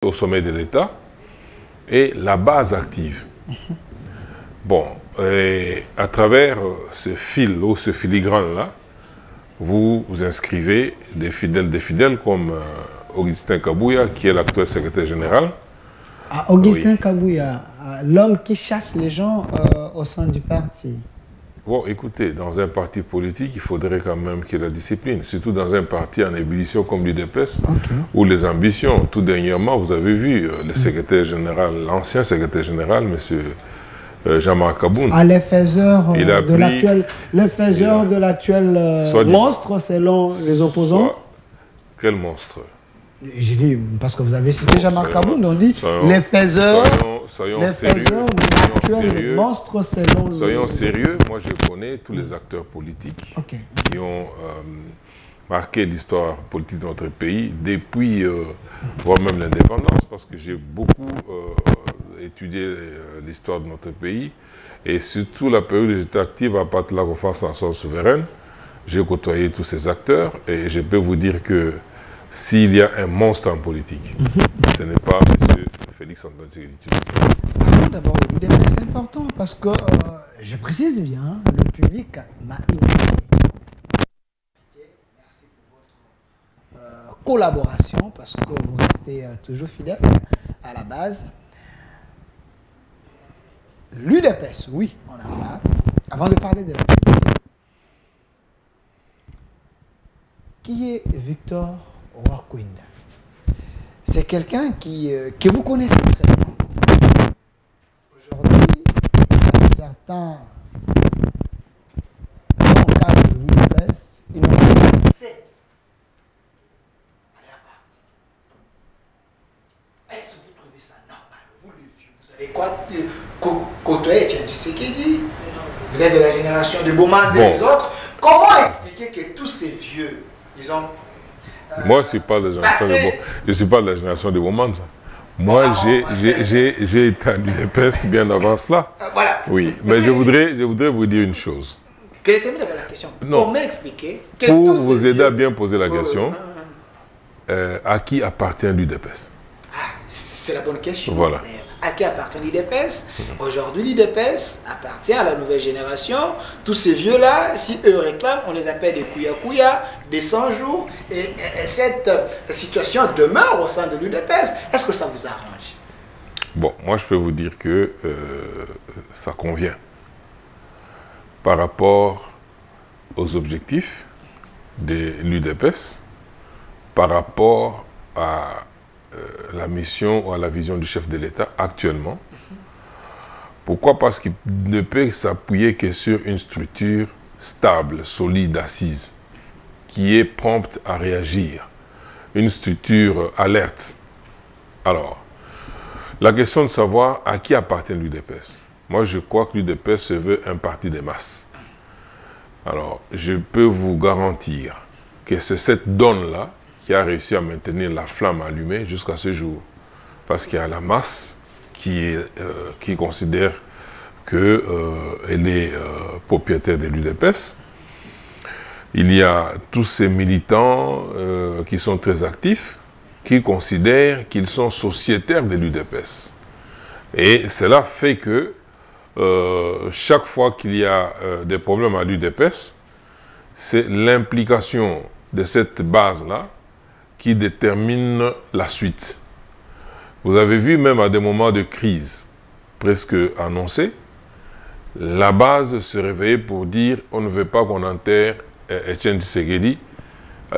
au sommet de l'État et la base active. Bon, et à travers ce fil ou ce filigrane-là, vous vous inscrivez des fidèles comme Augustin Kabouya, qui est l'actuel secrétaire général. Ah, Augustin Kabouya, l'homme qui chasse les gens au sein du parti. Bon, écoutez, dans un parti politique, il faudrait quand même qu'il y ait la discipline, surtout dans un parti en ébullition comme l'UDPS, où les ambitions, tout dernièrement, vous avez vu le secrétaire général, l'ancien secrétaire général, M. Jean-Marc Kaboun. Ah, les faiseurs de l'actuel monstre, selon les opposants. Quel monstre? J'ai dit, parce que vous avez cité Jean-Marc Kaboun, on dit les faiseurs de l'actuel monstre selon le... Soyons sérieux, moi je connais tous les acteurs politiques qui ont marqué l'histoire politique de notre pays depuis, voire même l'indépendance, parce que j'ai beaucoup étudié l'histoire de notre pays, et surtout la période où j'étais active à partir de la conférence nationale souveraine, j'ai côtoyé tous ces acteurs, et je peux vous dire que s'il y a un monstre en politique, ce n'est pas M. Félix Antoine Tshisekedi Tshilombo. D'abord, c'est important parce que, je précise bien, le public m'a invité. Merci pour votre collaboration parce que vous restez toujours fidèle à la base. L'UDPS, oui, on en parle. Avant de parler de la politique, qui est Victor Rwakwinda? C'est quelqu'un que vous connaissez très bien. Aujourd'hui, il y a certains dans le cadre de l'UDPS, ils n'ont pas accès à leur parti. Est-ce que vous trouvez ça normal? Vous, le vieux, vous avez quoi côtoyer Tshisekedi? Vous êtes de la génération de Bomans et les autres. Comment expliquer que tous ces vieux, ils ont... Moi, je ne suis pas de la génération de Bomans. Moi, j'ai été à l'UDPS bien avant cela. Voilà. Oui, mais je voudrais vous dire une chose. Quelle était d'abord la question? Non. Comment expliquer que pour vous aider à bien poser la question, à qui appartient l'UDPS? C'est la bonne question. Voilà. À qui appartient l'UDPS? Aujourd'hui, l'UDPS appartient à la nouvelle génération. Tous ces vieux-là, si eux réclament, on les appelle des kouya-kouya, des 100 jours. Et cette situation demeure au sein de l'UDPS. Est-ce que ça vous arrange? Bon, moi, je peux vous dire que ça convient. Par rapport aux objectifs de l'UDPS, par rapport à la mission ou à la vision du chef de l'État actuellement. Pourquoi? Parce qu'il ne peut s'appuyer que sur une structure stable, solide, assise, qui est prompte à réagir. Une structure alerte. Alors, la question de savoir à qui appartient l'UDPS. Moi, je crois que l'UDPS se veut un parti des masses. Alors, je peux vous garantir que c'est cette donne-là qui a réussi à maintenir la flamme allumée jusqu'à ce jour. Parce qu'il y a la masse qui considère qu'elle est propriétaire de l'UDPS. Il y a tous ces militants qui sont très actifs, qui considèrent qu'ils sont sociétaires de l'UDPS. Et cela fait que chaque fois qu'il y a des problèmes à l'UDPS, c'est l'implication de cette base-là qui détermine la suite. Vous avez vu, même à des moments de crise presque annoncés, la base se réveillait pour dire on ne veut pas qu'on enterre Etienne Tshisekedi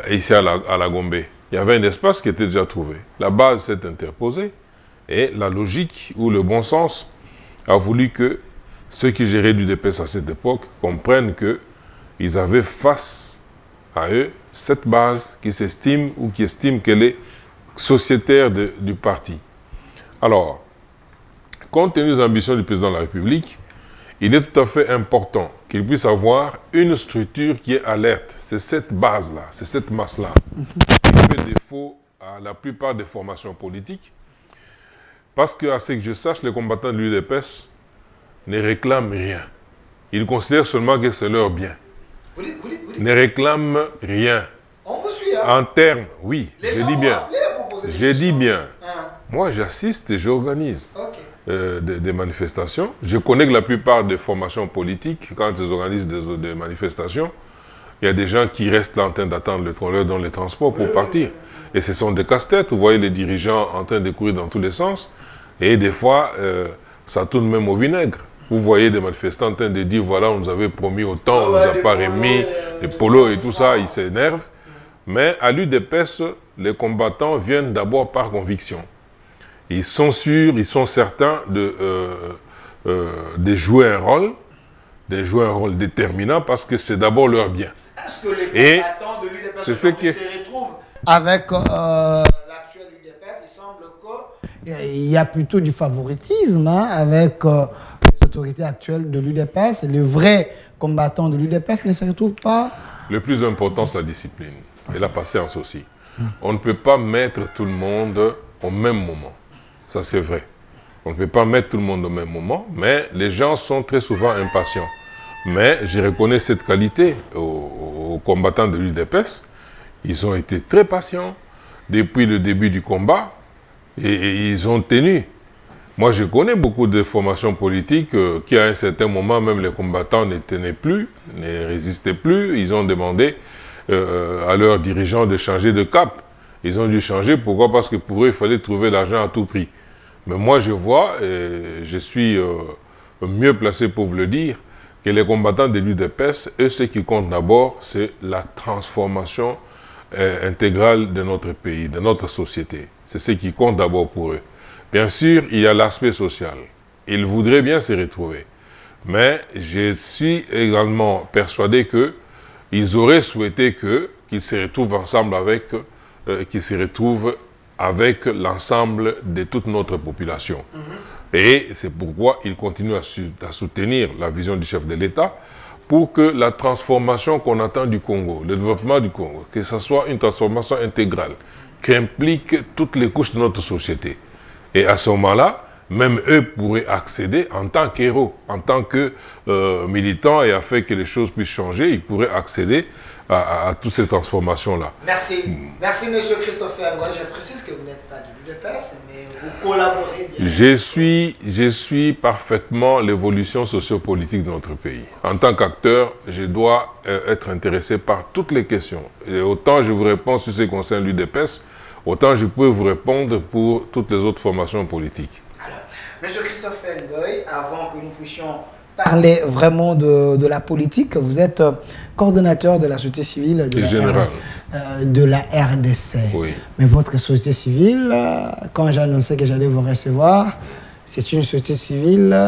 ici à la Gombe. Il y avait un espace qui était déjà trouvé. La base s'est interposée et la logique ou le bon sens a voulu que ceux qui géraient l'UDPS à cette époque comprennent qu'ils avaient face à eux cette base qui s'estime ou qui estime qu'elle est sociétaire du parti. Alors, compte tenu des ambitions du président de la République, il est tout à fait important qu'il puisse avoir une structure qui est alerte. C'est cette base-là, c'est cette masse-là qui fait défaut à la plupart des formations politiques. Parce que, à ce que je sache, les combattants de l'UDPS ne réclament rien. Ils considèrent seulement que c'est leur bien. Ne réclament rien. On vous suit, hein? En termes, oui, je dis bien. Je dis bien. Moi, j'assiste et j'organise Ok. des manifestations. Je connais que la plupart des formations politiques, quand ils organisent des manifestations, il y a des gens qui restent là en train d'attendre le trailer dans les transports pour partir. Et ce sont des casse-têtes. Vous voyez les dirigeants en train de courir dans tous les sens. Et des fois, ça tourne même au vinaigre. Vous voyez des manifestants en train de dire, voilà, on nous avait promis autant, on ne nous a pas remis, les polos et tout ça, ils s'énervent. Mais à l'UDPS, les combattants viennent d'abord par conviction. Ils sont sûrs, ils sont certains de jouer un rôle déterminant parce que c'est d'abord leur bien. Est-ce que les combattants de l'UDPS se retrouvent avec l'actuel UDPS? Il semble qu'il y a plutôt du favoritisme avec les autorités actuelles de l'UDPS. Les vrais combattants de l'UDPS ne se retrouvent pas. Le plus important, c'est la discipline et la patience aussi. On ne peut pas mettre tout le monde au même moment. Ça, c'est vrai. On ne peut pas mettre tout le monde au même moment, mais les gens sont très souvent impatients. Mais je reconnais cette qualité aux combattants de l'UDPS. Ils ont été très patients depuis le début du combat et ils ont tenu. Moi, je connais beaucoup de formations politiques qui, à un certain moment, même les combattants ne tenaient plus, ne résistaient plus. Ils ont demandé à leurs dirigeants de changer de cap. Ils ont dû changer. Pourquoi? Parce que pour eux, il fallait trouver l'argent à tout prix. Mais moi, je vois, et je suis mieux placé pour vous le dire, que les combattants de l'UDPS, eux, ce qui compte d'abord, c'est la transformation intégrale de notre pays, de notre société. C'est ce qui compte d'abord pour eux. Bien sûr, il y a l'aspect social. Ils voudraient bien se retrouver. Mais je suis également persuadé qu'ils auraient souhaité qu'ils se retrouvent ensemble qu'ils se retrouvent avec l'ensemble de toute notre population. Et c'est pourquoi ils continuent à soutenir la vision du chef de l'État pour que la transformation qu'on attend du Congo, le développement du Congo, que ce soit une transformation intégrale, qui implique toutes les couches de notre société. Et à ce moment-là, même eux pourraient accéder en tant qu'héros, en tant que militants, et afin que les choses puissent changer, ils pourraient accéder à toutes ces transformations-là. Merci. Merci, M. Christopher Ngoy. Je précise que vous n'êtes pas de l'UDPS, mais vous collaborez bien. Je suis parfaitement l'évolution sociopolitique de notre pays. En tant qu'acteur, je dois être intéressé par toutes les questions. Et autant je vous réponds sur ce qui concerne l'UDPS, autant je peux vous répondre pour toutes les autres formations politiques. Alors, M. Christopher Ngoy, avant que nous puissions parler vraiment de la politique, vous êtes coordonnateur de la société civile de la RDC. Oui. Mais votre société civile, quand j'ai annoncé que j'allais vous recevoir, c'est une société civile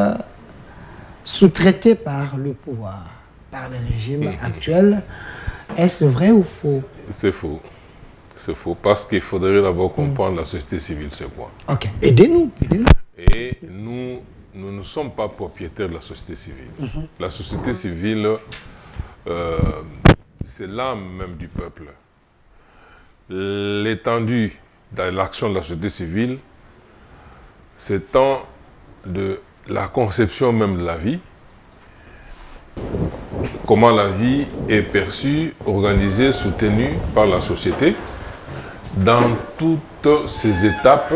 sous-traitée par le pouvoir, par le régime actuel. Est-ce vrai ou faux? C'est faux. C'est faux, parce qu'il faudrait d'abord comprendre la société civile, c'est quoi. Ok, aidez-nous. Et nous ne sommes pas propriétaires de la société civile. La société civile, c'est l'âme même du peuple. L'étendue de l'action de la société civile s'étend de la conception même de la vie, comment la vie est perçue, organisée, soutenue par la société, dans toutes ses étapes,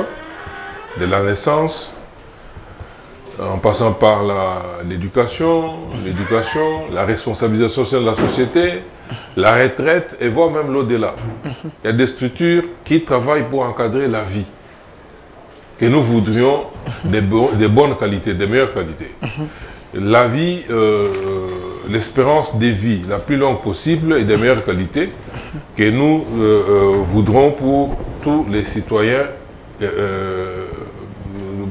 de la naissance, en passant par l'éducation, la responsabilisation de la société, la retraite et voire même l'au-delà. Il y a des structures qui travaillent pour encadrer la vie, que nous voudrions des bonnes qualités, des meilleures qualités. La vie, l'espérance de vie la plus longue possible et des meilleures qualités que nous voudrons pour tous les citoyens,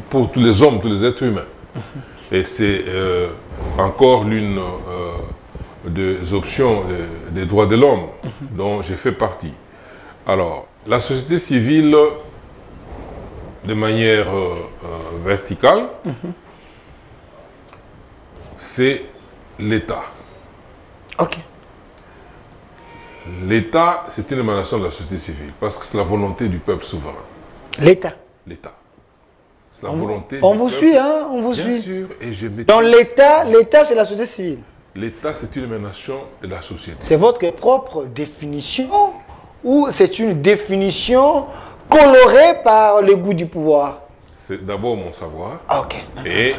pour tous les hommes, tous les êtres humains. Et c'est encore l'une des options des droits de l'homme dont j'ai fait partie. Alors, la société civile, de manière verticale, c'est l'État. Ok. L'État, c'est une émanation de la société civile, parce que c'est la volonté du peuple souverain. L'État. L'État. C'est la volonté on vous suit, hein? On vous suit. Bien sûr. Et je dans l'État, c'est la société civile. L'État, c'est une émanation de la société. C'est votre propre définition ou c'est une définition coloré par le goût du pouvoir? C'est d'abord mon savoir. Ah, ok. Et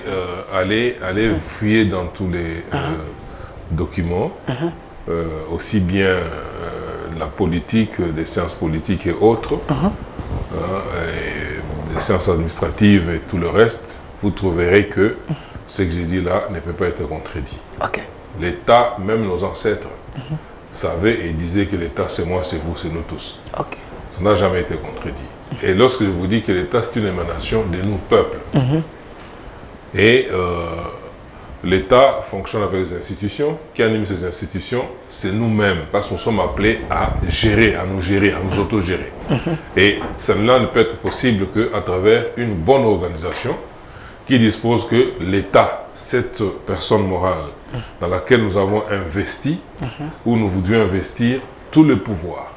aller fouiller dans tous les documents, aussi bien la politique, des sciences politiques et autres, et des sciences administratives et tout le reste, vous trouverez que ce que j'ai dit là ne peut pas être contredit. Ok. L'État, même nos ancêtres, savaient et disaient que l'État c'est moi, c'est vous, c'est nous tous. Ok. Ça n'a jamais été contredit. Et lorsque je vous dis que l'État c'est une émanation de nous, peuple, et l'État fonctionne avec les institutions, qui animent ces institutions, c'est nous-mêmes, parce que nous sommes appelés à gérer, à nous autogérer. Et cela ne peut être possible qu'à travers une bonne organisation qui dispose que l'État, cette personne morale dans laquelle nous avons investi, où nous voudrions investir tout le pouvoir,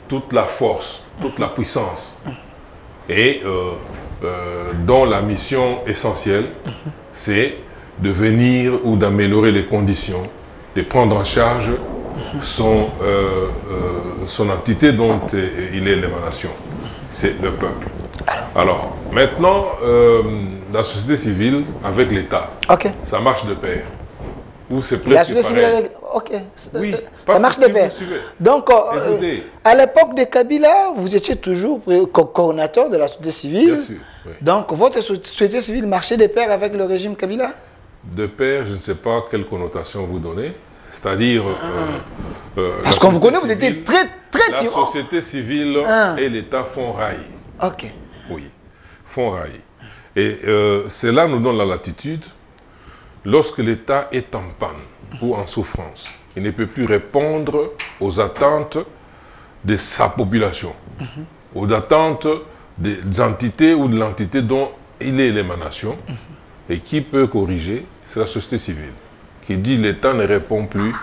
toute la force, toute la puissance, et dont la mission essentielle, c'est de venir ou d'améliorer les conditions, de prendre en charge son entité dont il est l'émanation. C'est le peuple. Alors, maintenant, la société civile avec l'État, ça marche de pair. Ou c'est presque la société civile avec... Ok. Oui, ça marche de pair. Donc, à l'époque de Kabila, vous étiez toujours coordonnateur de la société civile. Bien sûr. Oui. Donc, votre société civile marchait de pair avec le régime Kabila? De pair, je ne sais pas quelle connotation vous donnez. C'est-à-dire... parce qu'on vous connaît, vous étiez très la tyran. société civile et l'État font rail. Ok. Oui, font rail. Et cela nous donne la latitude. Lorsque l'État est en panne ou en souffrance, il ne peut plus répondre aux attentes de sa population, aux attentes des entités ou de l'entité dont il est l'émanation. Et qui peut corriger? C'est la société civile, qui dit l'État ne répond plus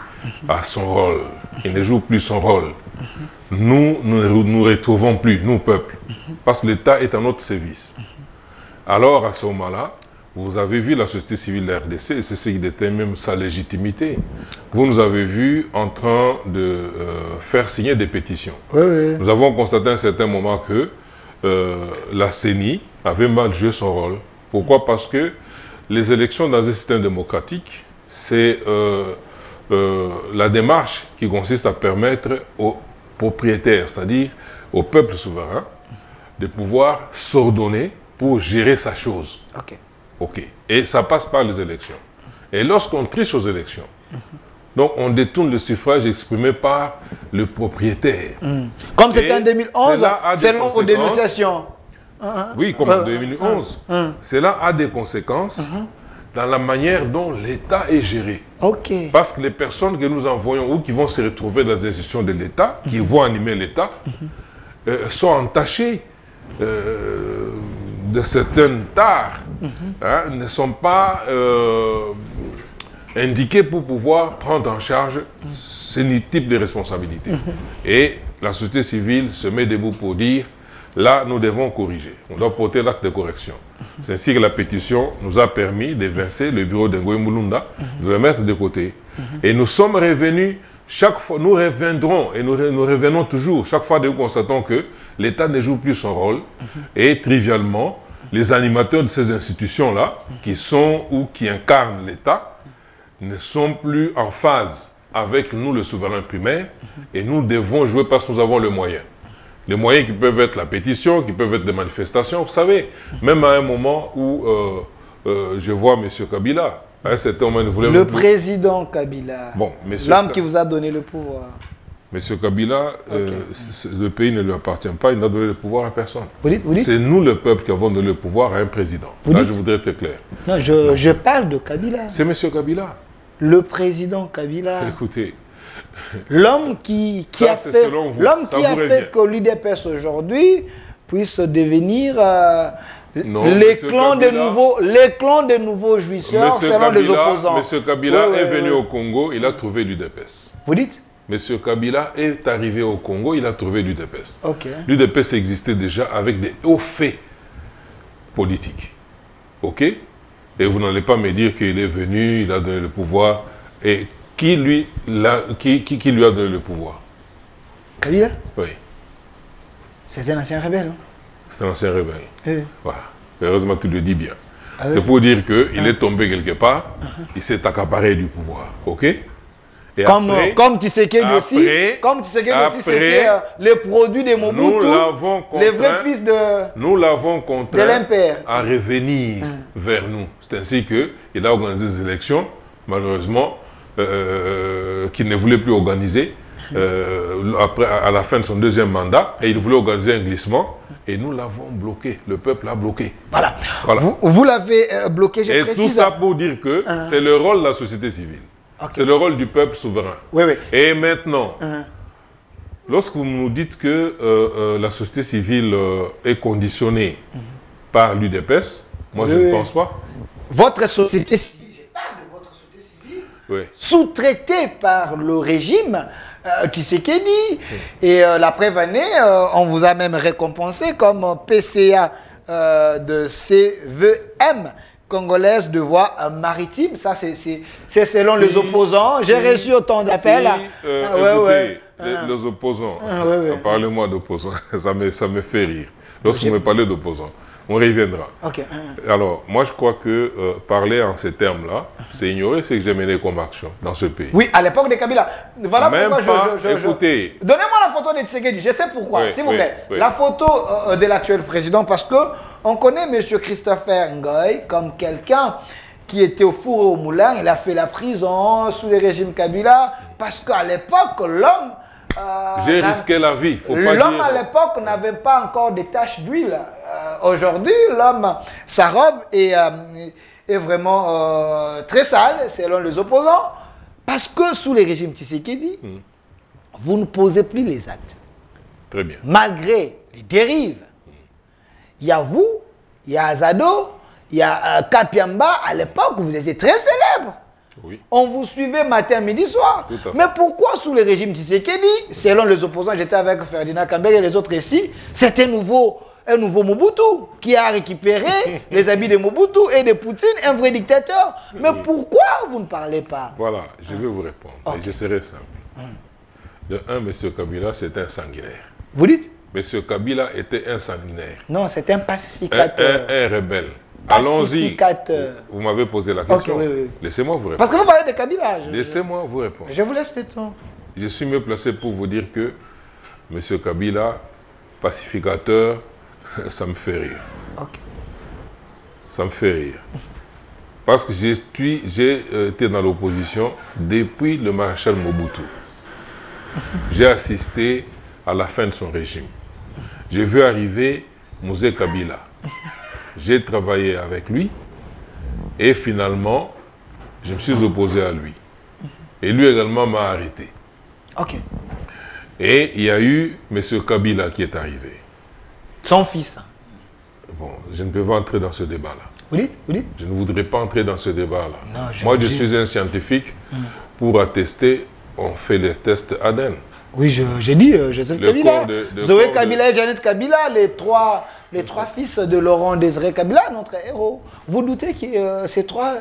à son rôle, il ne joue plus son rôle. Nous ne nous retrouvons plus, nous, peuple, parce que l'État est à notre service. Alors, à ce moment-là, vous avez vu la société civile de la RDC, et c'est ce qui détermine même sa légitimité. Vous nous avez vu en train de faire signer des pétitions. Oui. Nous avons constaté à un certain moment que la CENI avait mal joué son rôle. Pourquoi? Parce que les élections dans un système démocratique, c'est la démarche qui consiste à permettre aux propriétaires, c'est-à-dire au peuple souverain, de pouvoir s'ordonner pour gérer sa chose. Ok. Et ça passe par les élections. Et lorsqu'on triche aux élections, donc on détourne le suffrage exprimé par le propriétaire. Comme c'était en 2011, selon vos dénonciations. Oui, comme en 2011. Cela a des conséquences dans la manière dont l'État est géré. Parce que les personnes que nous envoyons ou qui vont se retrouver dans les institutions de l'État, qui vont animer l'État, sont entachées de certaines tares, ne sont pas indiquées pour pouvoir prendre en charge ce type de responsabilité. Et la société civile se met debout pour dire, là, nous devons corriger. On doit porter l'acte de correction. C'est ainsi que la pétition nous a permis d'évincer le bureau d'Ngoye Mulunda, de le mettre de côté. Et nous sommes revenus, chaque fois, nous reviendrons, et nous revenons toujours, chaque fois que nous constatons que l'État ne joue plus son rôle, et trivialement, les animateurs de ces institutions-là, qui sont ou qui incarnent l'État, ne sont plus en phase avec nous, le souverain primaire, et nous devons jouer parce que nous avons le moyen. Les moyens qui peuvent être la pétition, qui peuvent être des manifestations. Vous savez, même à un moment où je vois M. Kabila, à un certain moment, il voulait... Le président Kabila, bon, l'homme qui vous a donné le pouvoir. M. Kabila, le pays ne lui appartient pas, il n'a donné le pouvoir à personne. Vous dites c'est nous, le peuple, qui avons donné le pouvoir à un président. Là, je voudrais être clair. Non, je parle de Kabila. C'est M. Kabila. Le président Kabila. Écoutez... L'homme qui a fait que l'UDPS aujourd'hui puisse devenir les clans de nouveaux jouisseurs selon les opposants. M. Kabila est venu au Congo, il a trouvé l'UDPS. Vous dites? M. Kabila est arrivé au Congo, il a trouvé l'UDPS. L'UDPS existait déjà avec des hauts faits politiques. Ok? Et vous n'allez pas me dire qu'il est venu, il a donné le pouvoir. Et qui lui a donné le pouvoir? Kabila? Oui. C'est un ancien rebelle. Hein? C'est un ancien rebelle. Oui. Voilà. Heureusement, tu le dis bien. Ah oui. C'est pour dire qu'il est tombé quelque part, il s'est accaparé du pouvoir. OK? Et Comme Tshisekedi aussi, c'était les produits de Mobutu, les vrais fils de nous l'avons contraint l'impère à revenir vers nous. C'est ainsi qu'il a organisé des élections, malheureusement, qu'il ne voulait plus organiser après, à la fin de son deuxième mandat, et il voulait organiser un glissement, et nous l'avons bloqué, le peuple l'a bloqué. Voilà. Vous l'avez bloqué, je précise. Et tout ça pour dire que c'est le rôle de la société civile. Okay. C'est le rôle du peuple souverain. Oui, oui. Et maintenant, lorsque vous nous dites que la société civile est conditionnée par l'UDPS, moi je ne pense pas. Votre société civile, je parle de votre société civile, sous-traitée par le régime Tshisekedi. Et la preuve année, on vous a même récompensé comme PCA de CVM. Congolaise de voie maritime, ça c'est selon les opposants. J'ai reçu autant d'appels. Écoutez, les opposants, parlez-moi d'opposants, ça me fait rire. Lorsque vous me parlez d'opposants, on reviendra. Okay. Alors, moi je crois que parler en ces termes-là, c'est ignorer ce que j'ai mené comme action dans ce pays. Oui, à l'époque de Kabila. Voilà même pourquoi écoutez. Donnez-moi la photo de Tshisekedi, je sais pourquoi, s'il vous plaît. La photo de l'actuel président, parce que on connaît M. Christopher Ngoy comme quelqu'un qui était au four et au moulin. Il a fait la prison sous le régime Kabila parce qu'à l'époque, l'homme... J'ai risqué la vie, faut pas dire. L'homme à l'époque n'avait pas encore des taches d'huile. Aujourd'hui, l'homme, sa robe est vraiment très sale, selon les opposants, parce que sous le régime Tshisekedi, vous ne posez plus les actes. Très bien. Malgré les dérives. Il y a vous, il y a Azado, il y a Kapiamba. À l'époque, vous étiez très célèbre. Oui. On vous suivait matin, midi, soir. Mais pourquoi sous le régime Tshisekedi, selon les opposants, j'étais avec Ferdinand Kambere et les autres ici, c'est un nouveau Mobutu qui a récupéré les habits de Mobutu et de Poutine, un vrai dictateur. Mais pourquoi vous ne parlez pas? Voilà, je vais vous répondre. Okay. Et je serai simple. De un, M. Kabila, c'est un sanguinaire. Vous dites? M. Kabila était un sanguinaire. Non, c'est un pacificateur. Un rebelle. Allons-y. Vous m'avez posé la question. Okay, oui. Laissez-moi vous répondre. Parce que vous parlez de Kabila. Laissez-moi vous répondre. Je vous laisse le temps. Je suis mieux placé pour vous dire que M. Kabila, pacificateur, ça me fait rire. Ok. Ça me fait rire. Parce que j'ai été dans l'opposition depuis le maréchal Mobutu. J'ai assisté à la fin de son régime. J'ai vu arriver Mosé Kabila. J'ai travaillé avec lui et finalement, je me suis opposé à lui. Et lui également m'a arrêté. Ok. Et il y a eu M. Kabila qui est arrivé. Son fils. Bon, je ne peux pas entrer dans ce débat-là. Vous dites? Je ne voudrais pas entrer dans ce débat-là. Moi, je suis un scientifique. Pour attester, on fait les tests ADN. Oui, j'ai dit Joseph Kabila. Zoé Kabila et Jeannette Kabila, les trois fils de Laurent Désiré Kabila, notre héros. Vous doutez que ces trois,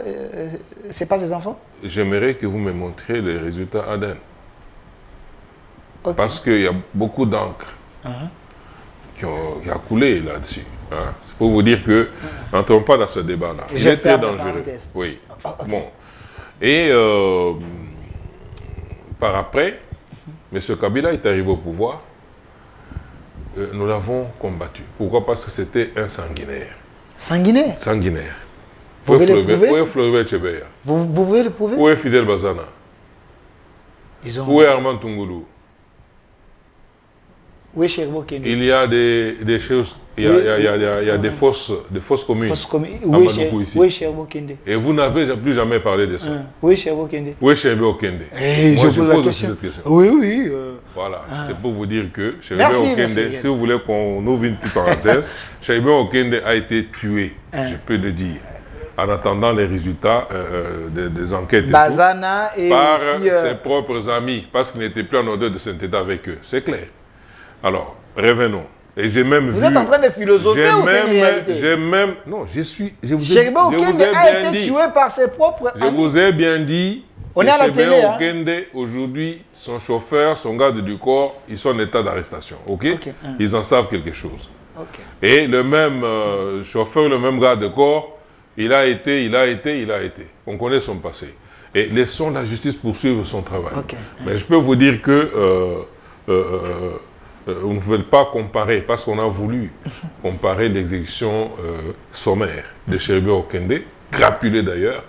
ce n'est pas ses enfants? J'aimerais que vous me montriez les résultats ADN. Okay. Parce qu'il y a beaucoup d'encre qui a coulé là-dessus. C'est pour vous dire que n'entrons pas dans ce débat-là. Il est très dangereux. Oui. Okay. Bon. Et par après, M. Kabila est arrivé au pouvoir. Nous l'avons combattu. Pourquoi? Parce que c'était un sanguinaire. Sanguinaire? Sanguinaire. Vous pouvez le prouver? Où est Floribert Chebeya? Vous pouvez le prouver? Où est Fidel Bazana? Où est Armand Tungoulou? Où est Cherbo Kende? Il y a des choses, il y a des fausses communes. Où est Cherbo Kende? Et vous n'avez plus jamais parlé de ça. Où est Cherbo Kende? Où est Cherbo Kende? Moi, je pose aussi cette question. Oui. Voilà, c'est pour vous dire que Cherbo Kende, si vous voulez qu'on ouvre une petite parenthèse, Cherbo Kende a été tué, je peux le dire, en attendant les résultats des enquêtes Bazana et par aussi, ses propres amis, parce qu'il n'était plus en odeur de sainteté avec eux. C'est clair. Alors, revenons. Et j'ai même vous êtes en train de philosopher ou c'est une réalité? Non, je vous ai Cherbo Kende a été tué par ses propres amis. Je vous ai bien dit On est à la télé. Hein? Okende, aujourd'hui, son chauffeur, son garde du corps, ils sont en état d'arrestation. Ok? Ils en savent quelque chose. Et le même chauffeur, le même garde de corps, il a été. On connaît son passé. Et laissons la justice poursuivre son travail. Mais je peux vous dire que on ne veut pas comparer, parce qu'on a voulu comparer l'exécution sommaire de Chérubin Okende, crapulé d'ailleurs,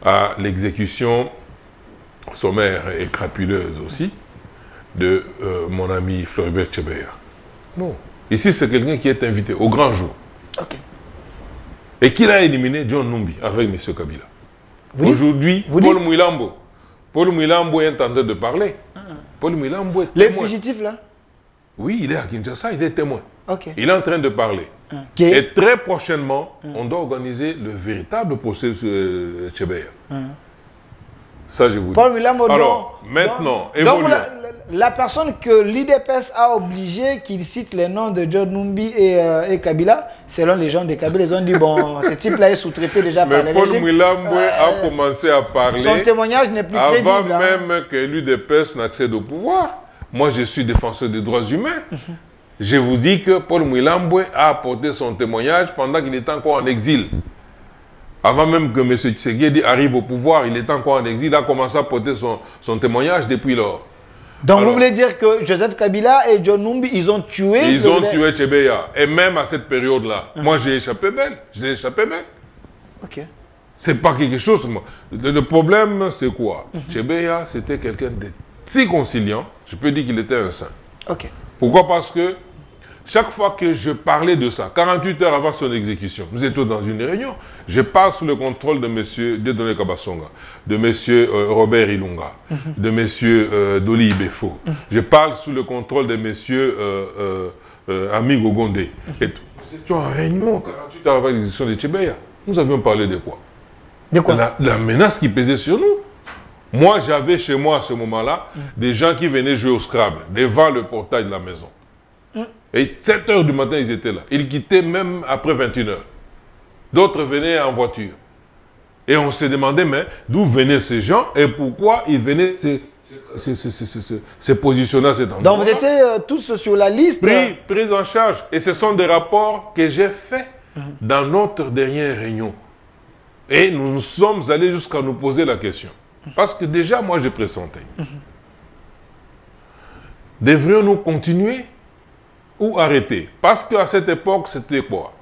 à l'exécution sommaire et crapuleuse aussi de mon ami Floribert Chebeya. Non. Ici, c'est quelqu'un qui est invité au grand jour. Et qui l'a éliminé, John Numbi, avec M. Kabila. Aujourd'hui, Paul Mouilambo est en train de parler. Paul Mouilambo est témoin. Les fugitifs, là? Oui, il est à Kinshasa, il est témoin. Il est en train de parler. Et très prochainement, on doit organiser le véritable procès sur Chebeya. Ça, je vous dis. Paul Mouilambo, alors, maintenant, donc la personne que l'IDPS a obligé qu'il cite les noms de John Numbi et Kabila, selon les gens de Kabila, ils ont dit, bon, ce type-là est sous-traité déjà par les régimes. Mais Paul Mouilambo a commencé à parler son témoignage n'est plus crédible. Avant même que l'IDPS n'accède au pouvoir. Moi, je suis défenseur des droits humains. Je vous dis que Paul Mouilambo a apporté son témoignage pendant qu'il était encore en exil. Avant même que M. Tshisekedi arrive au pouvoir, il était encore en exil, il a commencé à apporter son témoignage depuis lors. Donc vous voulez dire que Joseph Kabila et John Numbi, ils ont tué... Ils ont tué Chebeya. Et même à cette période-là, moi j'ai échappé belle. Je l'ai échappé belle. C'est pas quelque chose... Le problème, c'est quoi? Chebeya, c'était quelqu'un de si conciliant, je peux dire qu'il était un saint. Pourquoi? Parce que chaque fois que je parlais de ça, 48 heures avant son exécution, nous étions dans une réunion, je passe sous le contrôle de M. Dieudonné Kabasonga, de M. Robert Ilunga, de M. Doli Ibefo. Je parle sous le contrôle de M. Ami Gogondé. Nous étions en réunion 48 heures avant l'exécution de Chebeya. Nous avions parlé de quoi? De quoi? La menace qui pesait sur nous. Moi, j'avais chez moi à ce moment-là des gens qui venaient jouer au Scrabble devant le portail de la maison. Et 7 h du matin, ils étaient là. Ils quittaient même après 21 h. D'autres venaient en voiture. Et on se demandait, mais d'où venaient ces gens et pourquoi ils venaient se positionner à cet endroit. Donc vous étiez tous sur la liste? Pris en charge. Et ce sont des rapports que j'ai faits dans notre dernière réunion. Et nous sommes allés jusqu'à nous poser la question. Parce que déjà, moi, je pressentais. Devrions-nous continuer ou arrêter? Parce qu'à cette époque, c'était quoi?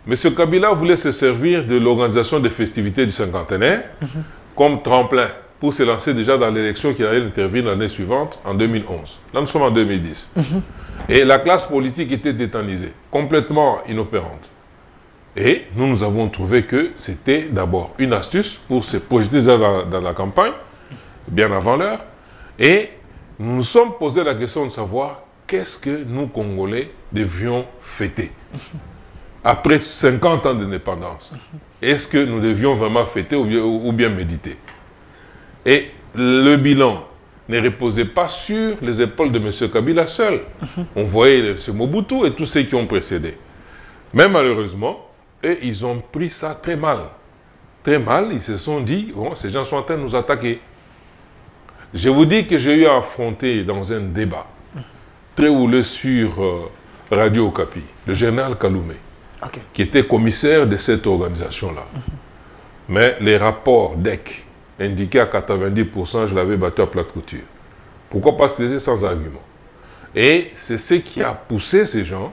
M. Kabila voulait se servir de l'organisation des festivités du cinquantenaire comme tremplin pour se lancer déjà dans l'élection qui allait intervenir l'année suivante, en 2011. Là, nous sommes en 2010. Et la classe politique était tétanisée, complètement inopérante. Et nous avons trouvé que c'était d'abord une astuce pour se projeter déjà dans la campagne, bien avant l'heure. Et nous nous sommes posé la question de savoir qu'est-ce que nous, Congolais, devions fêter après 50 ans d'indépendance. Est-ce que nous devions vraiment fêter ou bien méditer? Et le bilan ne reposait pas sur les épaules de M. Kabila seul. On voyait M. Mobutu et tous ceux qui ont précédé. Mais malheureusement, et ils ont pris ça très mal. Très mal, ils se sont dit, bon, ces gens sont en train de nous attaquer. Je vous dis que j'ai eu à affronter dans un débat très houleux sur Radio Okapi, le général Kaloumé, qui était commissaire de cette organisation-là. Mais les rapports DEC indiquaient à 90%, je l'avais battu à plate couture. Pourquoi? Parce que c'était sans argument. Et c'est ce qui a poussé ces gens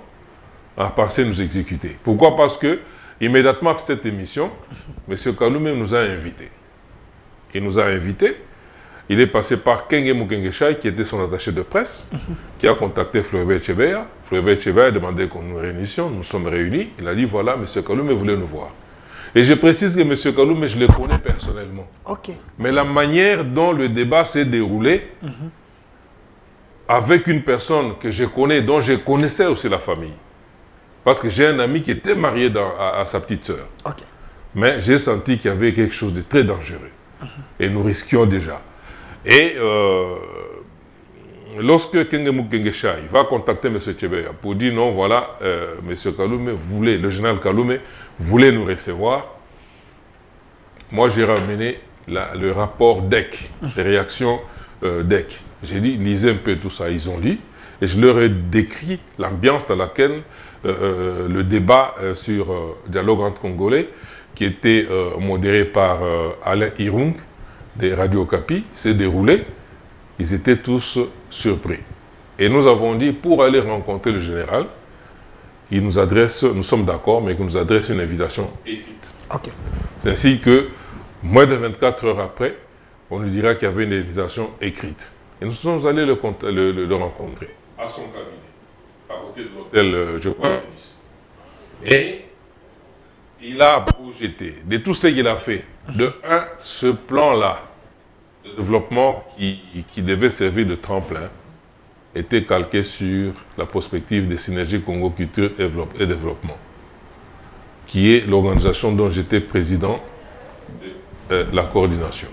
à penser nous exécuter. Pourquoi? Parce que immédiatement après cette émission, M. Kaloumé nous a invités. Il nous a invités. Il est passé par Kenge Mukengeshai, qui était son attaché de presse, qui a contacté Floribert Chebeya. Floribert Chebeya a demandé qu'on nous réunissions. Nous sommes réunis. Il a dit, voilà, M. Kaloumé voulait nous voir. Et je précise que M. Kaloumé, je le connais personnellement. Mais la manière dont le débat s'est déroulé, avec une personne que je connais, dont je connaissais aussi la famille, parce que j'ai un ami qui était marié à sa petite sœur. Mais j'ai senti qu'il y avait quelque chose de très dangereux. Et nous risquions déjà. Et lorsque Kenge Kengeshai va contacter M. Chebeya pour dire non, voilà, M. Kaloumé voulait, le général Kaloumé voulait nous recevoir, moi j'ai ramené le rapport DEC, les réactions DEC. J'ai dit, lisez un peu tout ça. Ils ont lu. Et je leur ai décrit l'ambiance dans laquelle le débat sur Dialogue entre Congolais, qui était modéré par Alain Irung, des Radio Okapi, s'est déroulé. Ils étaient tous surpris. Et nous avons dit, pour aller rencontrer le général, il nous adresse, nous sommes d'accord, mais qu'il nous adresse une invitation écrite. Okay. C'est ainsi que, moins de 24 heures après, on nous dira qu'il y avait une invitation écrite. Et nous sommes allés le rencontrer à son cabinet, à côté de l'hôtel, je crois. Et il a projeté, de tout ce qu'il a fait, de un, ce plan-là, de développement qui devait servir de tremplin, était calqué sur la perspective des synergies Congo Culture et Développement, qui est l'organisation dont j'étais président de la coordination.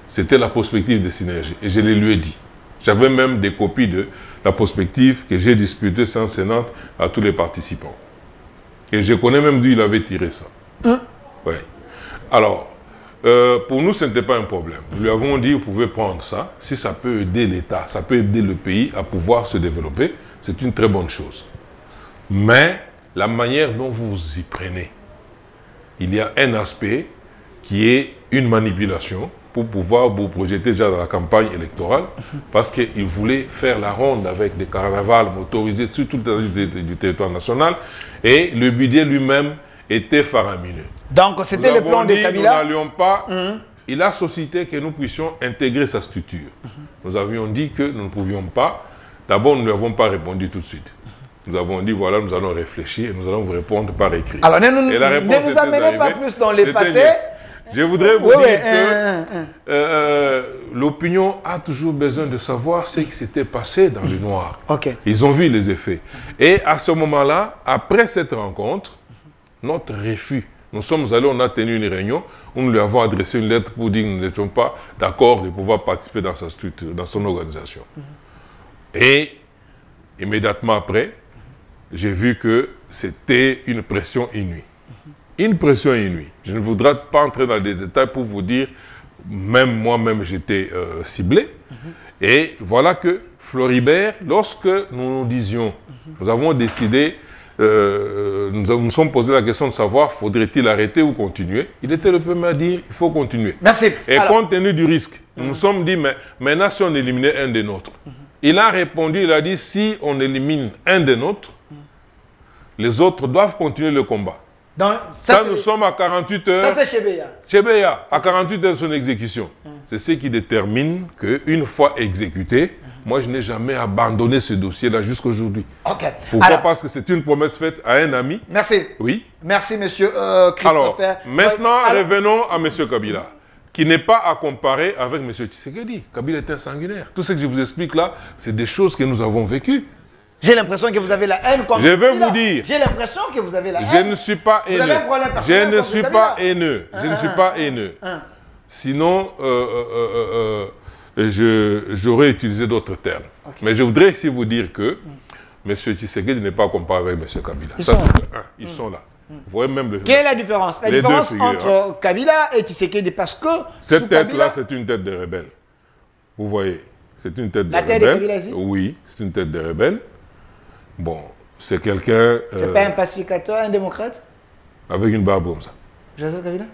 C'était la perspective des synergies. Et je les lui ai dit. J'avais même des copies de la perspective que j'ai disputée séance à tous les participants. Et je connais même d'où il avait tiré ça. Ouais. Alors, pour nous, ce n'était pas un problème. Nous lui avons dit, vous pouvez prendre ça. Si ça peut aider l'État, ça peut aider le pays à pouvoir se développer, c'est une très bonne chose. Mais la manière dont vous vous y prenez, il y a un aspect qui est une manipulation pour pouvoir vous projeter déjà dans la campagne électorale, parce qu'il voulait faire la ronde avec des carnavals motorisés sur tout le territoire national, et le budget lui-même était faramineux. Donc c'était le plan de Kabila. Nous n'allions pas, il a sollicité que nous puissions intégrer sa structure. Nous avions dit que nous ne pouvions pas. D'abord, nous ne lui avons pas répondu tout de suite. Nous avons dit, voilà, nous allons réfléchir et nous allons vous répondre par écrit. Alors, ne vous amenez pas plus dans les passés. Je voudrais vous dire que l'opinion a toujours besoin de savoir ce qui s'était passé dans le noir. Ils ont vu les effets. Et à ce moment-là, après cette rencontre, notre refus, nous sommes allés, on a tenu une réunion où nous lui avons adressé une lettre pour dire que nous n'étions pas d'accord de pouvoir participer dans sa structure, dans son organisation. Et immédiatement après, j'ai vu que c'était une pression inouïe. Une pression inouïe. Je ne voudrais pas entrer dans les détails pour vous dire, même moi-même j'étais ciblé. Et voilà que Floribert, lorsque nous nous disions, nous avons décidé, nous sommes posé la question de savoir, faudrait-il arrêter ou continuer? Il était le premier à dire, il faut continuer. Merci. Et compte tenu du risque, nous nous sommes dit, mais maintenant si on éliminait un des nôtres, il a répondu, il a dit, si on élimine un des nôtres, les autres doivent continuer le combat. Donc, ça nous sommes à 48 heures. Ça, c'est Chebeya. Chebeya, à 48 heures de son exécution. C'est ce qui détermine qu'une fois exécuté, moi, je n'ai jamais abandonné ce dossier-là jusqu'aujourd'hui. Pourquoi? Alors, parce que c'est une promesse faite à un ami. Merci. Oui. Merci, monsieur Christopher. Alors, maintenant, revenons à monsieur Kabila, qui n'est pas à comparer avec monsieur Tshisekedi. Kabila est un sanguinaire. Tout ce que je vous explique là, c'est des choses que nous avons vécues. J'ai l'impression que vous avez la haine contre Je vais vous dire. J'ai l'impression que vous avez la haine. Je ne suis pas haineux. Je ne suis pas haineux. Je ne suis pas haineux. Sinon, j'aurais utilisé d'autres termes. Mais je voudrais ici vous dire que M. Tshisekedi n'est pas comparé avec M. Kabila. Ça, c'est le 1. Ils sont là. Vous voyez même le... Quelle est la différence? La différence entre Kabila et Tshisekedi, parce que... Cette tête-là, c'est une tête de rebelle. Vous voyez, c'est une tête de rebelle. La tête de Kabila ici? Oui, c'est une tête de rebelle. Bon, c'est quelqu'un... C'est pas un pacificateur, un démocrate? Avec une barbe comme ça. Joseph Kabila?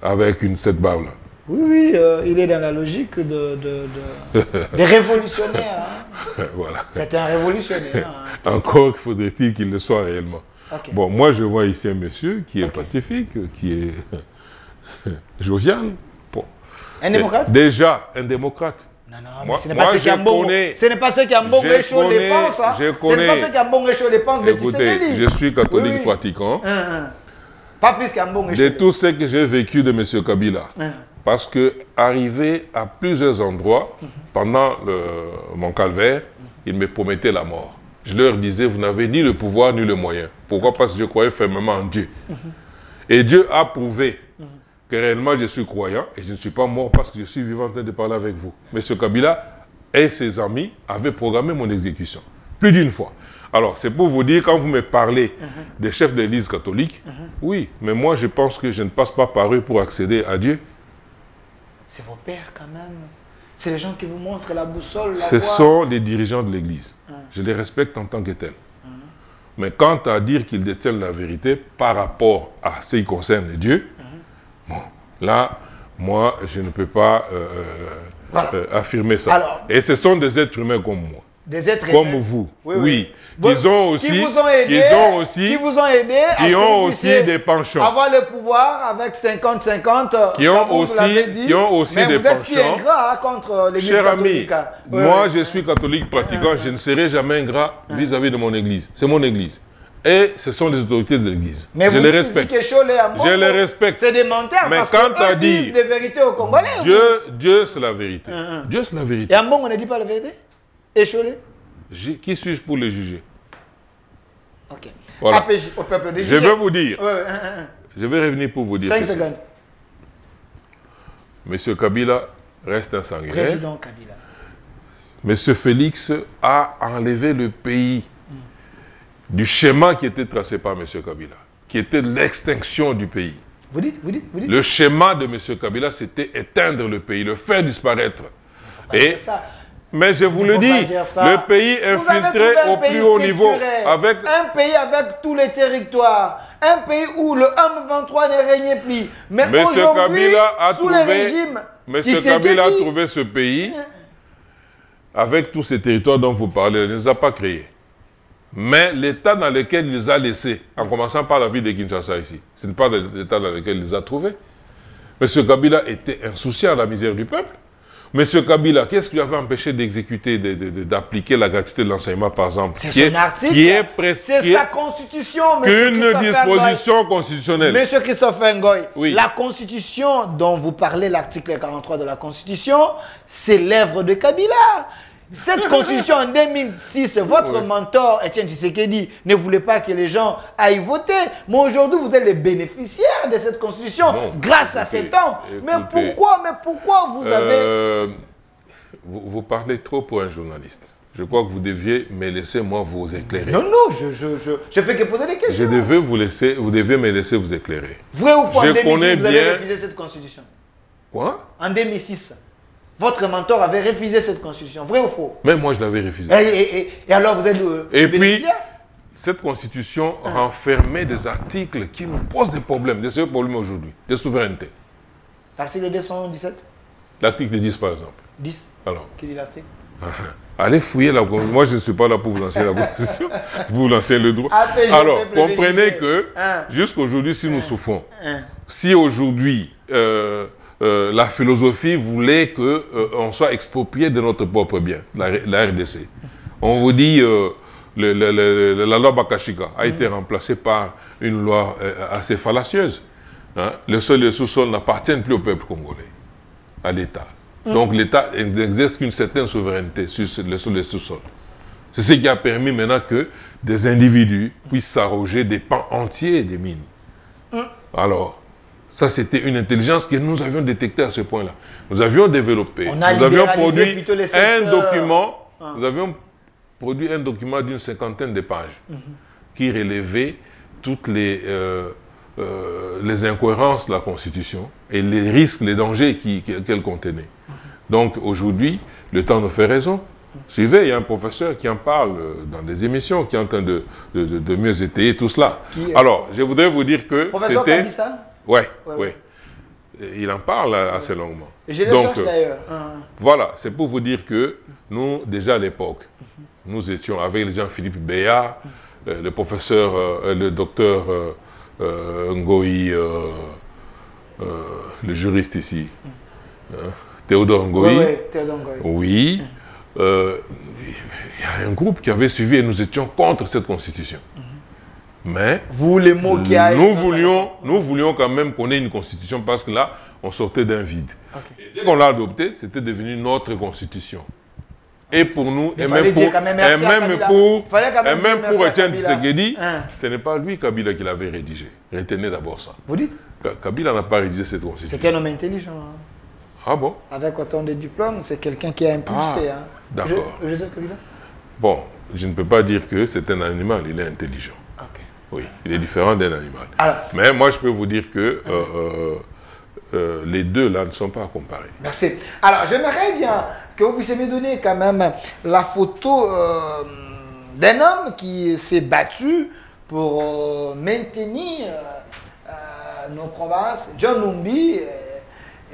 Avec cette barbe-là. Oui, il est dans la logique des révolutionnaires. Hein. Voilà. C'est un révolutionnaire. Hein. Encore faudrait-il qu'il le soit réellement. Bon, moi je vois ici un monsieur qui est pacifique, qui est jovial. Bon. Un démocrate? Déjà, un démocrate. Non, mais ce n'est pas ce qu'Ambongo Echo les pense. Ce n'est pas ce qu'Ambongo Echo les pense de Tshisekedi. Je suis catholique pratiquant. Pas plus qu'Ambongo Echo. De tout ce que j'ai vécu de M. Kabila. Parce que, arrivé à plusieurs endroits, pendant mon calvaire, il me promettait la mort. Je leur disais, vous n'avez ni le pouvoir ni le moyen. Pourquoi? Parce que je croyais fermement en Dieu. Et Dieu a prouvé que réellement je suis croyant et je ne suis pas mort parce que je suis vivant en train de parler avec vous. M. Kabila et ses amis avaient programmé mon exécution. Plus d'une fois. Alors, c'est pour vous dire, quand vous me parlez des chefs d'église catholique, oui, mais moi je pense que je ne passe pas par eux pour accéder à Dieu. C'est vos pères quand même. C'est les gens qui vous montrent la boussole, la Ce voie. sont les dirigeants de l'Église. Je les respecte en tant que tels. Mais quant à dire qu'ils détiennent la vérité par rapport à ce qui concerne Dieu, bon, là, moi, je ne peux pas affirmer ça. Alors, et ce sont des êtres humains comme moi. Des êtres Comme humains. vous. Oui, Oui. oui. Ils ont aussi, qui vous ont aidé, qui vous ont aidé à qui ce que ont vous aussi puissiez des penchants. avoir le pouvoir avec 50-50. Qui ont comme vous aussi- l'avez dit. qui ont aussi mais des vous êtes si penchants. ingrat contre l'Église Cher ami, catholique. Oui, moi oui. je suis catholique pratiquant, je ne serai jamais ingrat vis-à-vis de mon église. C'est mon église. Et ce sont les autorités de l'église. Mais Je vous les dites respecte. que Chaud, les Ambo, Je les respecte. c'est des menteurs Mais parce quand que t'as eux dit- disent des vérités aux Congolais. Dieu c'est la vérité. Dieu c'est la vérité. Et à Mbongo, on ne dit pas la vérité? Et Cholet? Qui suis-je pour les juger? Ok. Voilà. APJ, au peuple de Je vais vous dire, Ouais, ouais, je vais revenir pour vous dire 5 ceci. secondes. Monsieur Kabila reste un sanguinaire. Président Kabila. Monsieur Félix a enlevé le pays du schéma qui était tracé par Monsieur Kabila, qui était l'extinction du pays. Vous dites? Le schéma de Monsieur Kabila, c'était éteindre le pays, le faire disparaître. Et, ça. mais je vous Il le faut dis, pas dire ça. le pays Vous avez infiltré trouvé un au pays plus haut niveau. structuré, Avec, un pays avec tous les territoires. Un pays où le M23 ne régnait plus. Mais Monsieur aujourd'hui, Kabila a sous les trouvé, régimes, Monsieur Kabila a trouvé ce pays avec tous ces territoires dont vous parlez. Il ne les a pas créés. Mais l'état dans lequel il les a laissés, en commençant par la ville de Kinshasa ici, ce n'est pas l'état dans lequel il les a trouvés. Monsieur Kabila était insouciant à la misère du peuple. Monsieur Kabila, qu'est-ce qui lui avait empêché d'exécuter, d'appliquer la gratuité de l'enseignement, par exemple, c'est qui son article, qui est presque c'est sa constitution, monsieur qu'une Christophe disposition Ngoy. constitutionnelle. Monsieur Christophe Ngoy, Oui. la constitution dont vous parlez, l'article 43 de la constitution, c'est l'œuvre de Kabila. Cette constitution en 2006, votre mentor, Etienne Tshisekedi, ne voulait pas que les gens aillent voter. Mais aujourd'hui, vous êtes les bénéficiaires de cette constitution Non, grâce à écoutez, cet homme. Mais pourquoi vous avez... Vous parlez trop pour un journaliste. Je crois que vous deviez me laisser, moi, vous éclairer. Non, je fais que poser des questions. Vous devez me laisser vous éclairer. Vrai ou faux, en Je 2006, connais vous avez bien- refusé cette constitution? Quoi? En 2006, votre mentor avait refusé cette constitution. Vrai ou faux? Même moi, je l'avais refusé. Et alors, vous êtes le Et puis, bénéficiaire? cette constitution renfermait des articles qui nous posent des problèmes, des sérieux problèmes aujourd'hui, de souveraineté. L'article 217? L'article 10, par exemple. 10? Alors, Qui dit l'article? allez fouiller la constitution. Moi, je ne suis pas là pour vous enseigner la constitution. Vous lancez le droit. APG, Alors, peuple de comprenez juger. que, Hein. jusqu'aujourd'hui, si nous souffrons, Hein. si aujourd'hui, la philosophie voulait qu'on soit exproprié de notre propre bien, la RDC. On vous dit, la loi Bakashika a été remplacée par une loi assez fallacieuse. Hein? Le sol et le sous-sol n'appartiennent plus au peuple congolais, à l'État. Donc l'État n'exerce qu'une certaine souveraineté sur le sol et le sous-sol. C'est ce qui a permis maintenant que des individus puissent s'arroger des pans entiers des mines. Alors, ça, c'était une intelligence que nous avions détectée à ce point-là. Nous avions développé, On a nous avions libéralisé produit plutôt les un secteurs. document, nous avions produit un document d'une 50aine de pages qui relevait toutes les incohérences de la Constitution et les risques, les dangers qu'elle contenait. Donc, aujourd'hui, le temps nous fait raison. Suivez, il y a un professeur qui en parle dans des émissions, qui est en train de mieux étayer tout cela. Alors, je voudrais vous dire que Professeur c'était... Kabissa? Ouais. Ouais. Il en parle assez longuement. Et je le Donc, cherche d'ailleurs. voilà, c'est pour vous dire que nous, déjà à l'époque, nous étions avec les Jean-Philippe Béat, le professeur, le docteur Ngoï, le juriste ici, Théodore Ngoï. Oui, Théodore Ngoï. Oui. Il y a un groupe qui avait suivi et nous étions contre cette constitution. Mais Vous, les mots qui a... nous voulions quand même qu'on ait une constitution parce que là, on sortait d'un vide. Okay. Et dès qu'on l'a adoptée, c'était devenu notre constitution. Et pour nous, et même pour Etienne Tshisekedi, ce n'est pas lui, Kabila, qui l'avait rédigé. Retenez d'abord ça. Vous dites? Kabila n'a pas rédigé cette constitution. C'est un homme intelligent. Ah bon? Avec autant de diplômes, c'est quelqu'un qui a impulsé. Ah, d'accord. Je sais Kabila? Bon, je ne peux pas dire que c'est un animal, il est intelligent. Ok. Oui, il est différent d'un animal. Alors, mais moi, je peux vous dire que les deux là ne sont pas à comparer. Merci. Alors, j'aimerais bien que vous puissiez me donner quand même la photo d'un homme qui s'est battu pour maintenir nos provinces, John Numbi,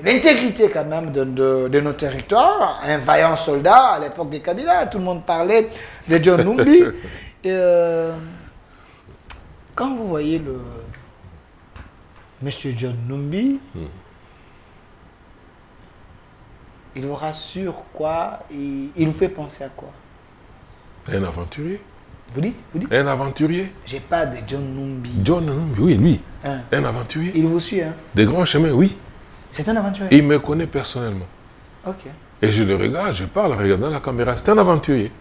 l'intégrité quand même de nos territoires, un vaillant soldat à l'époque des Kabila, tout le monde parlait de John Numbi. Quand vous voyez le Monsieur John Numbi, il vous rassure quoi? Il vous fait penser à quoi? Un aventurier. Vous dites? Un aventurier. J'ai pas de John Numbi. John Numbi, oui, lui. Hein? Un aventurier. Il vous suit, hein? Des grands chemins, oui. C'est un aventurier. Il me connaît personnellement. Ok. Et je le regarde, je parle en regardant la caméra. C'est un aventurier.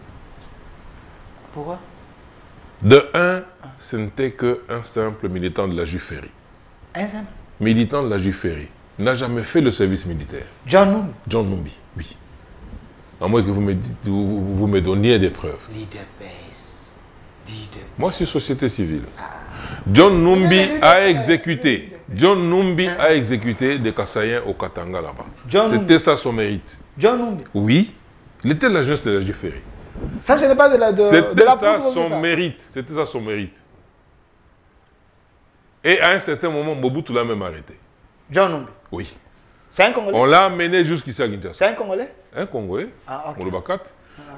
Pourquoi? De un, ce n'était qu'un simple militant de la Juiférie. Un simple? Militant de la Juiférie. N'a jamais fait le service militaire. John Numbi. John Numbi, oui. À moins que vous me, vous me donniez des preuves. L'IDPS. Moi, je suis société civile. John Numbi a exécuté. John Numbi a exécuté des Kassaïens au Katanga là-bas. C'était ça son mérite. John Numbi. Oui. Il était la jeunesse de la Juiférie. Ça, ce n'est pas de la C'était ça poudre, son mérite. C'était ça son mérite. Et à un certain moment, Mobutu l'a même arrêté. John Numbi. Oui. C'est un Congolais? On l'a amené jusqu'ici à Kinshasa. C'est un Congolais? Un Congolais, Ah, ok. Molobakat.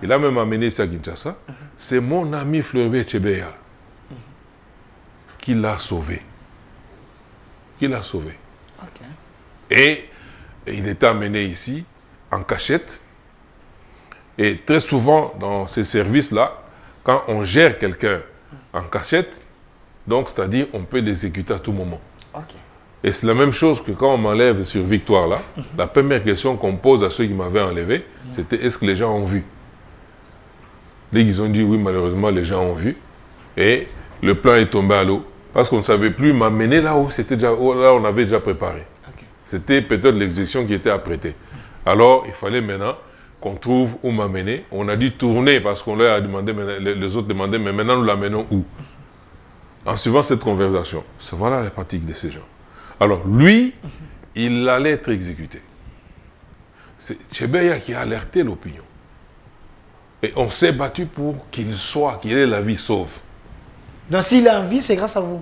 Il a même amené ici à Kinshasa. C'est mon ami Fleury Tchebeya qui l'a sauvé. Qui l'a sauvé. Ok. Et il était amené ici en cachette. Et très souvent, dans ces services-là, quand on gère quelqu'un en cachette, donc c'est-à-dire on peut l'exécuter à tout moment. Ok. Et c'est la même chose que quand on m'enlève sur Victoire là, la première question qu'on pose à ceux qui m'avaient enlevé, c'était est-ce que les gens ont vu? Dès qu'ils ont dit oui, malheureusement les gens ont vu. Et le plan est tombé à l'eau. Parce qu'on ne savait plus m'amener là-haut, c'était déjà là on avait déjà préparé. Okay. C'était peut-être l'exécution qui était apprêtée. Alors il fallait maintenant qu'on trouve où m'amener. On a dit tourner parce qu'on leur a demandé, les autres demandaient, mais maintenant nous l'amenons où? En suivant cette conversation. C'est voilà la pratique de ces gens. Alors, lui, il allait être exécuté. C'est Tchebeya qui a alerté l'opinion. Et on s'est battu pour qu'il ait la vie sauve. Donc, s'il a envie, c'est grâce à vous.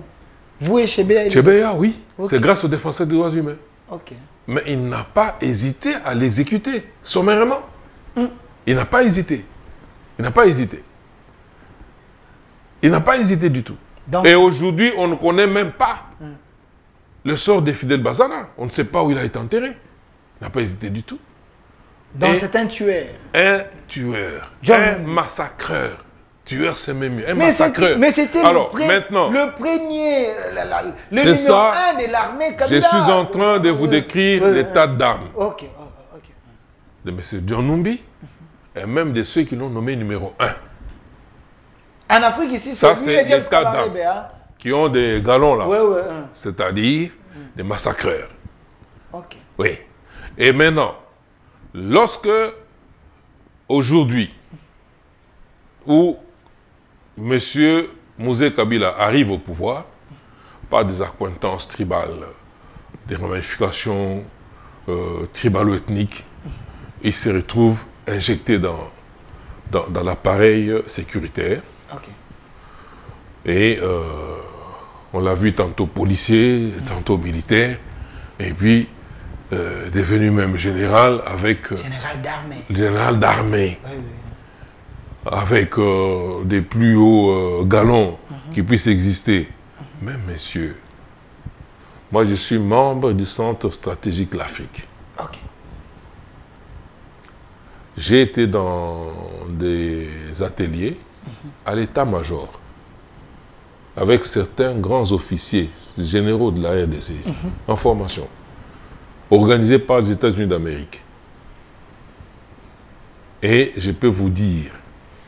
Vous et Tchebeya? Tchebeya, oui. Okay. C'est grâce aux défenseurs des droits humains. Ok. Mais il n'a pas hésité à l'exécuter, sommairement. Il n'a pas hésité. Il n'a pas hésité. Il n'a pas hésité du tout. Donc, et aujourd'hui, on ne connaît même pas le sort de Fidel Bazana. On ne sait pas où il a été enterré. Il n'a pas hésité du tout. Donc c'est un tueur. Un tueur. Un massacreur. Tueur, c'est même mieux. Un massacreur. Mais c'était le premier, le numéro ça, 1 de l'armée Kabila. Je suis en train de vous décrire l'état d'âme de M. John Numbi et même de ceux qui l'ont nommé numéro 1. En Afrique, ici, ça, c'est l'état d'âme qui ont des galons là. C'est-à-dire des massacreurs. Ok. Oui. Et maintenant, lorsque, aujourd'hui, où M. Mouzé Kabila arrive au pouvoir, par des accointances tribales, des ramifications tribalo-ethniques, il se retrouve injecté dans l'appareil sécuritaire. Okay. Et on l'a vu tantôt policier, tantôt militaire, et puis devenu même général avec... Général d'armée. Oui, oui. Avec des plus hauts galons qui puissent exister. Mais messieurs, moi je suis membre du Centre stratégique l'Afrique. Okay. J'ai été dans des ateliers à l'état-major avec certains grands officiers généraux de la RDC ici, en formation, organisés par les États-Unis d'Amérique. Et je peux vous dire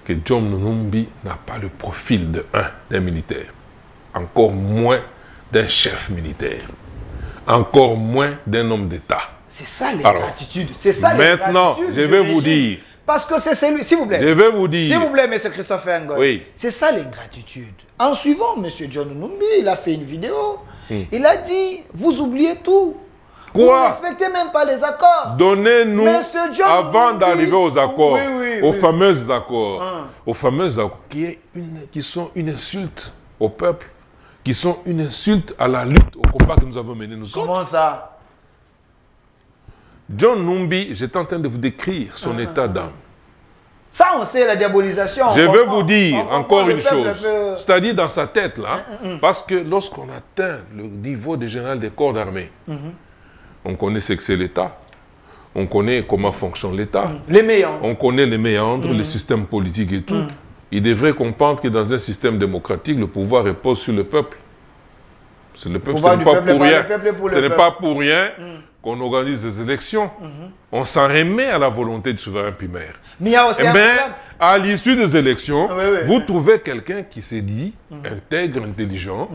que John Numbi n'a pas le profil d'un militaire, encore moins d'un chef militaire, encore moins d'un homme d'État. C'est ça l'ingratitude. C'est ça l'ingratitude. Maintenant, je vais vous dire. Parce que c'est celui, s'il vous plaît. Je vais vous dire. S'il vous plaît, M. Christopher Ngoy. Oui. C'est ça l'ingratitude. En suivant M. John Numbi, il a fait une vidéo. Il a dit, vous oubliez tout. Quoi? Vous ne respectez même pas les accords. Donnez-nous, Monsieur John avant Numbi, d'arriver aux accords, aux oui. fameux accords, aux fameux accords qui sont une insulte au peuple, qui sont une insulte à la lutte, au combat que nous avons mené nous autres. Comment ça? John Numbi, j'étais en train de vous décrire son état d'âme. Ça, on sait la diabolisation. Je vais vous dire encore une chose, peut... c'est-à-dire dans sa tête là, parce que lorsqu'on atteint le niveau de général des corps d'armée, on connaît ce que c'est l'État, on connaît comment fonctionne l'État, les méandres. On connaît les méandres, le système politique et tout. Il devrait comprendre que dans un système démocratique, le pouvoir repose sur le peuple. C'est le peuple, ce n'est pas pour rien. Ce n'est pas pour rien qu'on organise des élections. On s'en remet à la volonté du souverain primaire. Mais il y a aussi à l'issue des élections, vous trouvez quelqu'un qui s'est dit intègre, intelligent.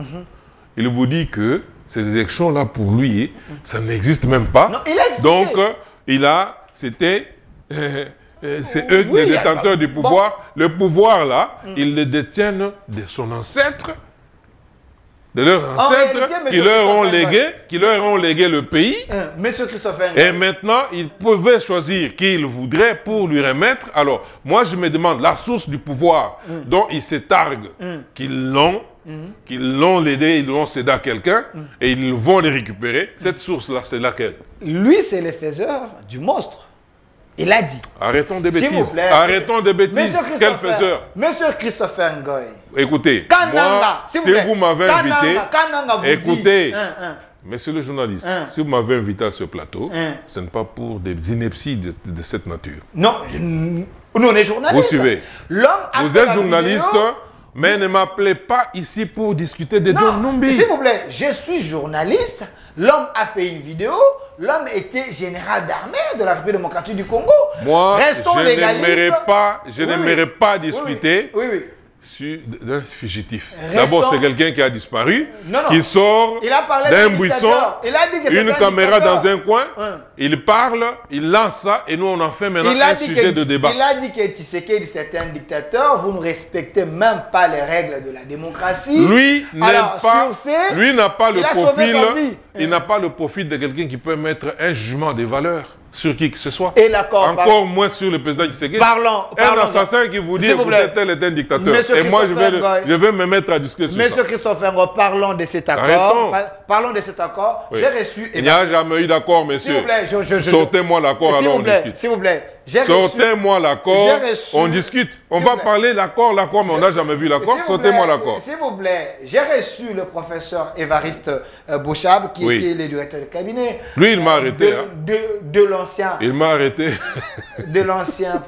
Il vous dit que ces élections-là, pour lui, ça n'existe même pas. Non, il a expliqué. Donc, c'était... c'est eux les détenteurs du pouvoir. Bon. Le pouvoir, là, ils le détiennent de son ancêtre, de leurs ancêtres, qui leur ont légué le pays. Monsieur Christopher. Et maintenant, ils pouvaient choisir qui ils voudraient pour lui remettre. Alors, moi, je me demande la source du pouvoir dont ils se targuent, qu'ils l'ont aidé, ils l'ont cédé à quelqu'un, et ils vont les récupérer. Cette source-là, c'est laquelle? Lui, c'est le faiseur du monstre. Il a dit. Arrêtons des bêtises. Vous plaît, arrêtons des bêtises. Quel faiseur? Monsieur Christopher Ngoy. Écoutez, moi, si vous m'avez invité, écoutez, monsieur le journaliste, si vous m'avez invité à ce plateau, ce n'est pas pour des inepties de cette nature. Non, nous on est journalistes. Vous suivez. Vous êtes journaliste, mais ne m'appelez pas ici pour discuter de John Numbi. S'il vous plaît, je suis journaliste. L'homme a fait une vidéo. L'homme était général d'armée de la République démocratique du Congo. Moi, je n'aimerais pas discuter d'un fugitif. D'abord, c'est quelqu'un qui a disparu, qui sort d'un buisson, une caméra dans un coin, il parle, il lance ça, et nous, on en fait maintenant un sujet de débat. Il a dit que Tshisekedi, c'est un dictateur, vous ne respectez même pas les règles de la démocratie. Lui n'a pas le profil, il n'a pas le profil de quelqu'un qui peut mettre un jugement des valeurs sur qui que ce soit. Et encore moins sur le président Tshisekedi. Un assassin qui vous dit que tel est un dictateur. Et moi, je vais me mettre à discuter sur ça. Monsieur Christopher Ngo, parlons de cet accord. Parlons de cet accord. J'ai reçu... Il n'y a jamais eu d'accord, monsieur. S'il vous plaît, sortez-moi l'accord, alors on discute. S'il vous plaît. Sortez-moi l'accord, on discute. On va parler l'accord, mais on n'a jamais vu l'accord. Sortez-moi l'accord. S'il vous plaît, j'ai reçu le professeur Évariste Bochab, qui était le directeur de cabinet. Lui, il m'a arrêté. De l'ancien... Il m'a arrêté. De l'ancien...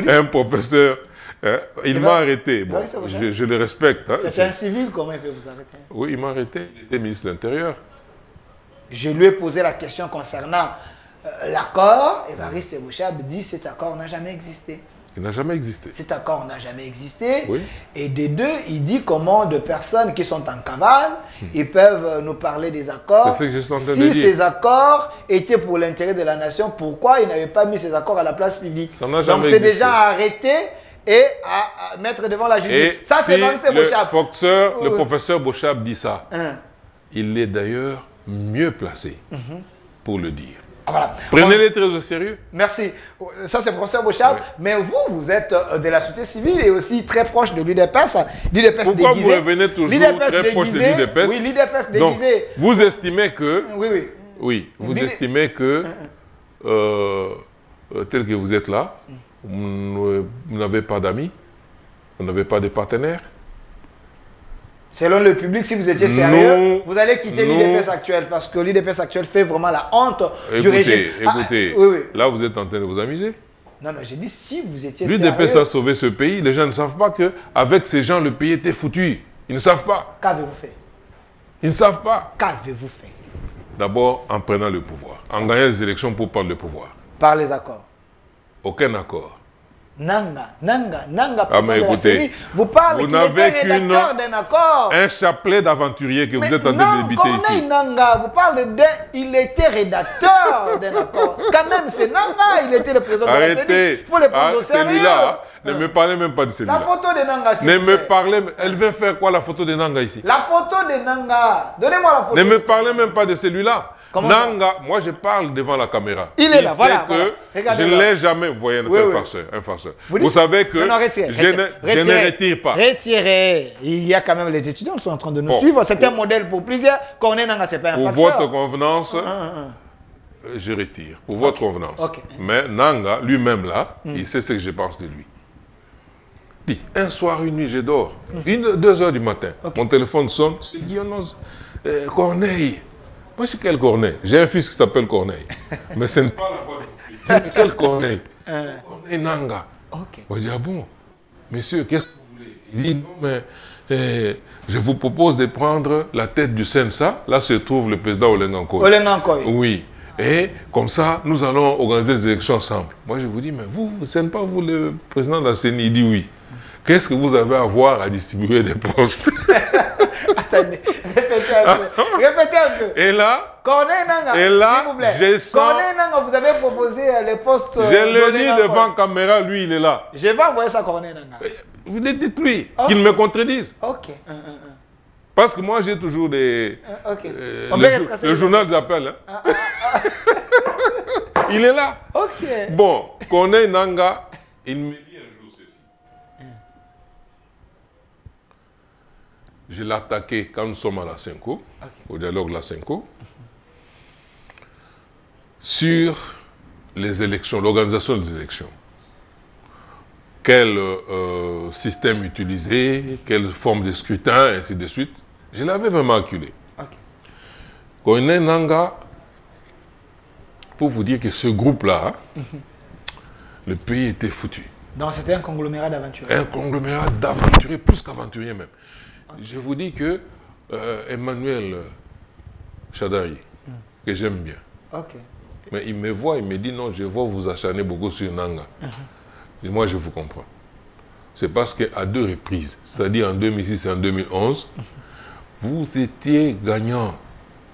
Un professeur... il m'a arrêté. Bon, je le respecte. C'est un civil, comment il peut vous arrêter? Oui, il m'a arrêté. Il était ministre de l'Intérieur. Je lui ai posé la question concernant l'accord. Évariste Bochab dit cet accord n'a jamais existé. Il n'a jamais existé. Cet accord n'a jamais existé. Oui. Et des deux, il dit comment de personnes qui sont en cavale, ils peuvent nous parler des accords. C'est ce que je suis en train de dire. Si ces accords étaient pour l'intérêt de la nation, pourquoi ils n'avaient pas mis ces accords à la place publique? Ça n'a jamais Donc c'est existé. déjà arrêté et à mettre devant la justice. Et ça, c'est le professeur Bochab dit ça. Il est d'ailleurs mieux placé pour le dire. Ah, voilà. Prenez-les très au sérieux. Merci. Ça, c'est le professeur Bochab. Oui. Mais vous êtes de la société civile et aussi très proche de l'UDPS. Pourquoi vous revenez toujours très proche de l'UDPS? Oui, l'UDPS déguisé. Donc, vous estimez que... Oui. Vous estimez que, tel que vous êtes là, vous n'avez pas d'amis, vous n'avez pas de partenaires. Selon le public, si vous étiez sérieux, vous allez quitter l'UDPS actuel parce que l'UDPS actuel fait vraiment la honte du régime. Écoutez, là vous êtes en train de vous amuser. Non, j'ai dit si vous étiez sérieux. L'UDPS a sauvé ce pays, les gens ne savent pas qu'avec ces gens, le pays était foutu. Ils ne savent pas. Qu'avez-vous fait? Ils ne savent pas. Qu'avez-vous fait? D'abord, en prenant le pouvoir, en gagnant les élections pour prendre le pouvoir. Par les accords? Aucun accord. Nanga. Ah, mais écoutez, vous parlez vous qu'il était rédacteur d'un accord. Un chapelet d'aventuriers que vous êtes en train de débiter ici. Nanga, vous parlez il était rédacteur d'un accord. Quand même, c'est Nanga, il était le président de la CENI. Arrêtez. Il faut le prendre au sérieux. Celui-là, ne me parlez même pas de celui-là. La photo de Nanga, ne me parlez. Elle vient faire quoi, la photo de Nanga ici? La photo de Nanga. Donnez-moi la photo. Ne me parlez même pas de celui-là. Nanga, moi je parle devant la caméra. Il est là, voilà. Je ne l'ai jamais. Vous voyez, un farceur. Vous savez que je ne retire pas. Retirez. Il y a quand même les étudiants qui sont en train de nous suivre. C'est un modèle pour plusieurs. Corneille Nanga, c'est pas un farceur. Pour votre convenance, je retire. Pour votre convenance. Mais Nanga, lui-même là, il sait ce que je pense de lui. Dit, un soir, une nuit, je dors. 2 heures du matin. Mon téléphone sonne. C'est Guillaume Corneille. Moi, je suis quel Corneille? J'ai un fils qui s'appelle Corneille. Mais ce n'est pas la bonne réponse. Quel Corneille? Corneille Nanga. Moi, je dis, ah bon? Monsieur, qu'est-ce que vous voulez? Il dit, non, mais je vous propose de prendre la tête du Sensa. Là se trouve le président Olengankoy. Oui. Et comme ça, nous allons organiser des élections ensemble. Moi, je vous dis, mais vous n'êtes pas vous le président de la CENI? Il dit oui. Qu'est-ce que vous avez à voir à distribuer des postes? Attendez, répétez un peu. Et là, Corneille Nanga, s'il vous plaît. Je sens... Corneille Nanga, vous avez proposé les postes... Je le dis devant caméra, lui, il est là. Je vais envoyer ça à Corneille Nanga. Vous dites-lui, qu'il me contredise. Ok. Parce que moi, j'ai toujours des... le journal d'appel. Hein. Il est là. Ok. Bon, Corneille Nanga, il me dit un jour ceci. Je l'ai attaqué quand nous sommes à la Cinco, au dialogue de la Cinco, sur les élections, l'organisation des élections. Quel système utiliser, quelle forme de scrutin, et ainsi de suite. Je l'avais vraiment acculé. Corneille Nanga, pour vous dire que ce groupe-là, le pays était foutu. Donc c'était un conglomérat d'aventuriers. Un conglomérat d'aventuriers, plus qu'aventuriers même. Je vous dis que Emmanuel Chadari, que j'aime bien, mais il me voit, il me dit non, je vois vous acharner beaucoup sur Nanga. Moi, je vous comprends. C'est parce qu'à 2 reprises, c'est-à-dire en 2006 et en 2011, vous étiez gagnant,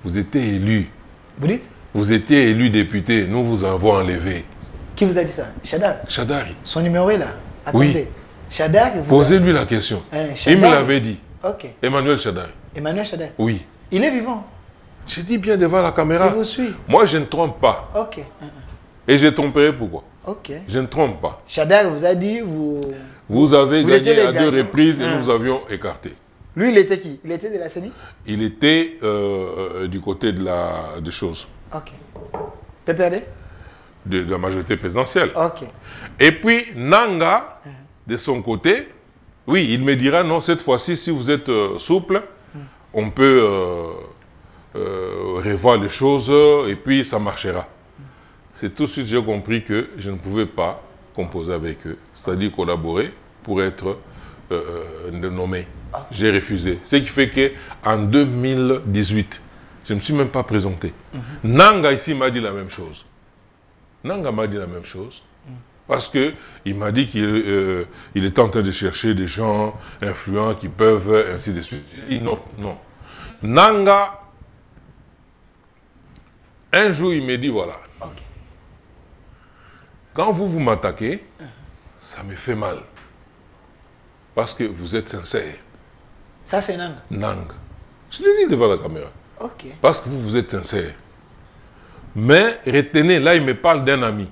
vous étiez élu. Vous dites? Vous étiez élu député, nous vous avons enlevé. Qui vous a dit ça? Chadari? Chadari. Son numéro est là. Attendez. Oui. Chadari, posez-lui la question. Il me l'avait dit. Emmanuel Chadari. Emmanuel Chadari? Oui. Il est vivant? Je dis bien devant la caméra. Je vous suis. Moi, je ne trompe pas. Et je tromperai pourquoi? Je ne trompe pas. Chadari vous a dit, vous avez gagné à 2 reprises et nous avions écarté. Lui, il était qui? Il était de la CENI? Il était du côté de choses. PPRD? De la majorité présidentielle. Et puis, Nanga, de son côté, oui, il me dira, non, cette fois-ci, si vous êtes souple, on peut revoir les choses et puis ça marchera. C'est tout de suite j'ai compris que je ne pouvais pas composer avec eux, c'est-à-dire collaborer pour être nommé. J'ai refusé. Ce qui fait qu'en 2018, je ne me suis même pas présenté. Nanga ici m'a dit la même chose. Nanga m'a dit la même chose. Parce qu'il m'a dit qu'il était en train de chercher des gens influents qui peuvent, ainsi de suite. J'ai dit non, non. Nanga, un jour, il me dit voilà. Quand vous m'attaquez, ça me fait mal. Parce que vous êtes sincère. Ça, c'est Nanga? Nanga. Je l'ai dit devant la caméra. Parce que vous êtes sincère. Mais retenez, là, il me parle d'un ami.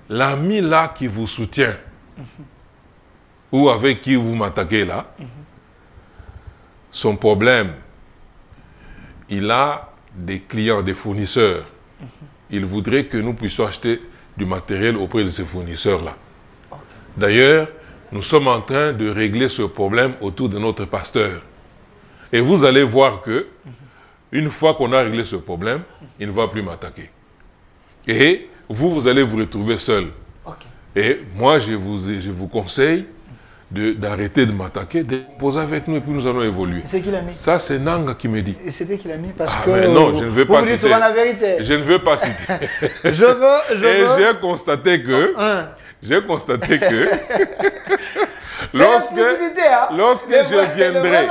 L'ami là qui vous soutient, ou avec qui vous m'attaquez là, son problème, il a des clients, des fournisseurs. Il voudrait que nous puissions acheter du matériel auprès de ces fournisseurs-là. D'ailleurs, nous sommes en train de régler ce problème autour de notre pasteur. Et vous allez voir que, une fois qu'on a réglé ce problème, il ne va plus m'attaquer. Et vous allez vous retrouver seul. Et moi, je vous conseille d'arrêter de m'attaquer, de poser avec nous et puis nous allons évoluer. C'est qui l'a mis? Ça, c'est Nanga qui me dit. Et c'était qui l'a mis parce Ah, que mais non, je ne veux pas vous dites citer. souvent la vérité. Je ne veux pas citer. Je veux. J'ai constaté que... J'ai constaté que... lorsque je viendrai...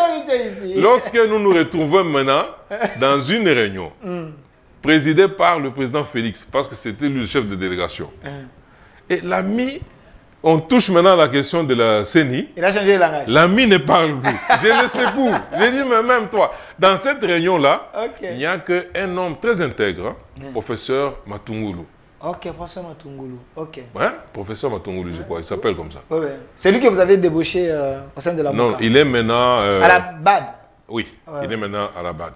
Lorsque nous nous retrouvons maintenant dans une réunion présidée par le président Félix, parce que c'était lui le chef de délégation. Et l'ami... On touche maintenant la question de la CENI. Il a changé de langage. L'ami ne parle plus. Je le secoue. J'ai dit, mais même toi, dans cette réunion-là, il n'y a qu'un homme très intègre, professeur Matungulu. Ok, professeur Matungulu. Ok. Ouais, professeur Matungulu, je crois. Il s'appelle comme ça. Ouais. C'est lui que vous avez débauché au sein de la Non, il est maintenant... à la BAD. Oui, il est maintenant à la BAD.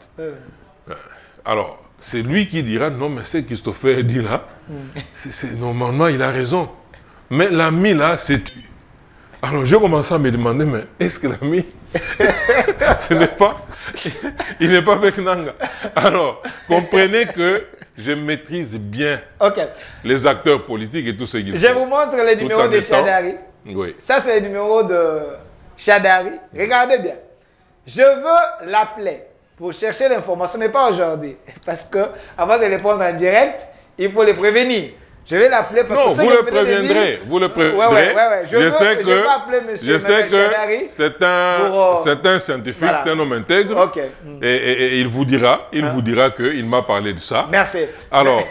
Alors, c'est lui qui dira, non, mais c'est Christopher dit là, normalement, il a raison. Mais l'ami là, c'est tu. Alors je commence à me demander, mais est-ce que l'ami, ce n'est pas, il n'est pas avec Nanga. Alors, comprenez que je maîtrise bien les acteurs politiques et tout ce qu'ils font. Je vous montre les numéros de Chadari. Oui. Ça, c'est les numéros de Chadari. Regardez bien. Je veux l'appeler pour chercher l'information, mais pas aujourd'hui. Parce que avant de répondre en direct, il faut les prévenir. Je vais l'appeler parce que... Non, vous le préviendrez. Vous le préviendrez. Je sais que c'est un scientifique, c'est un homme intègre. Et il vous dira qu'il m'a parlé de ça. Merci. Alors,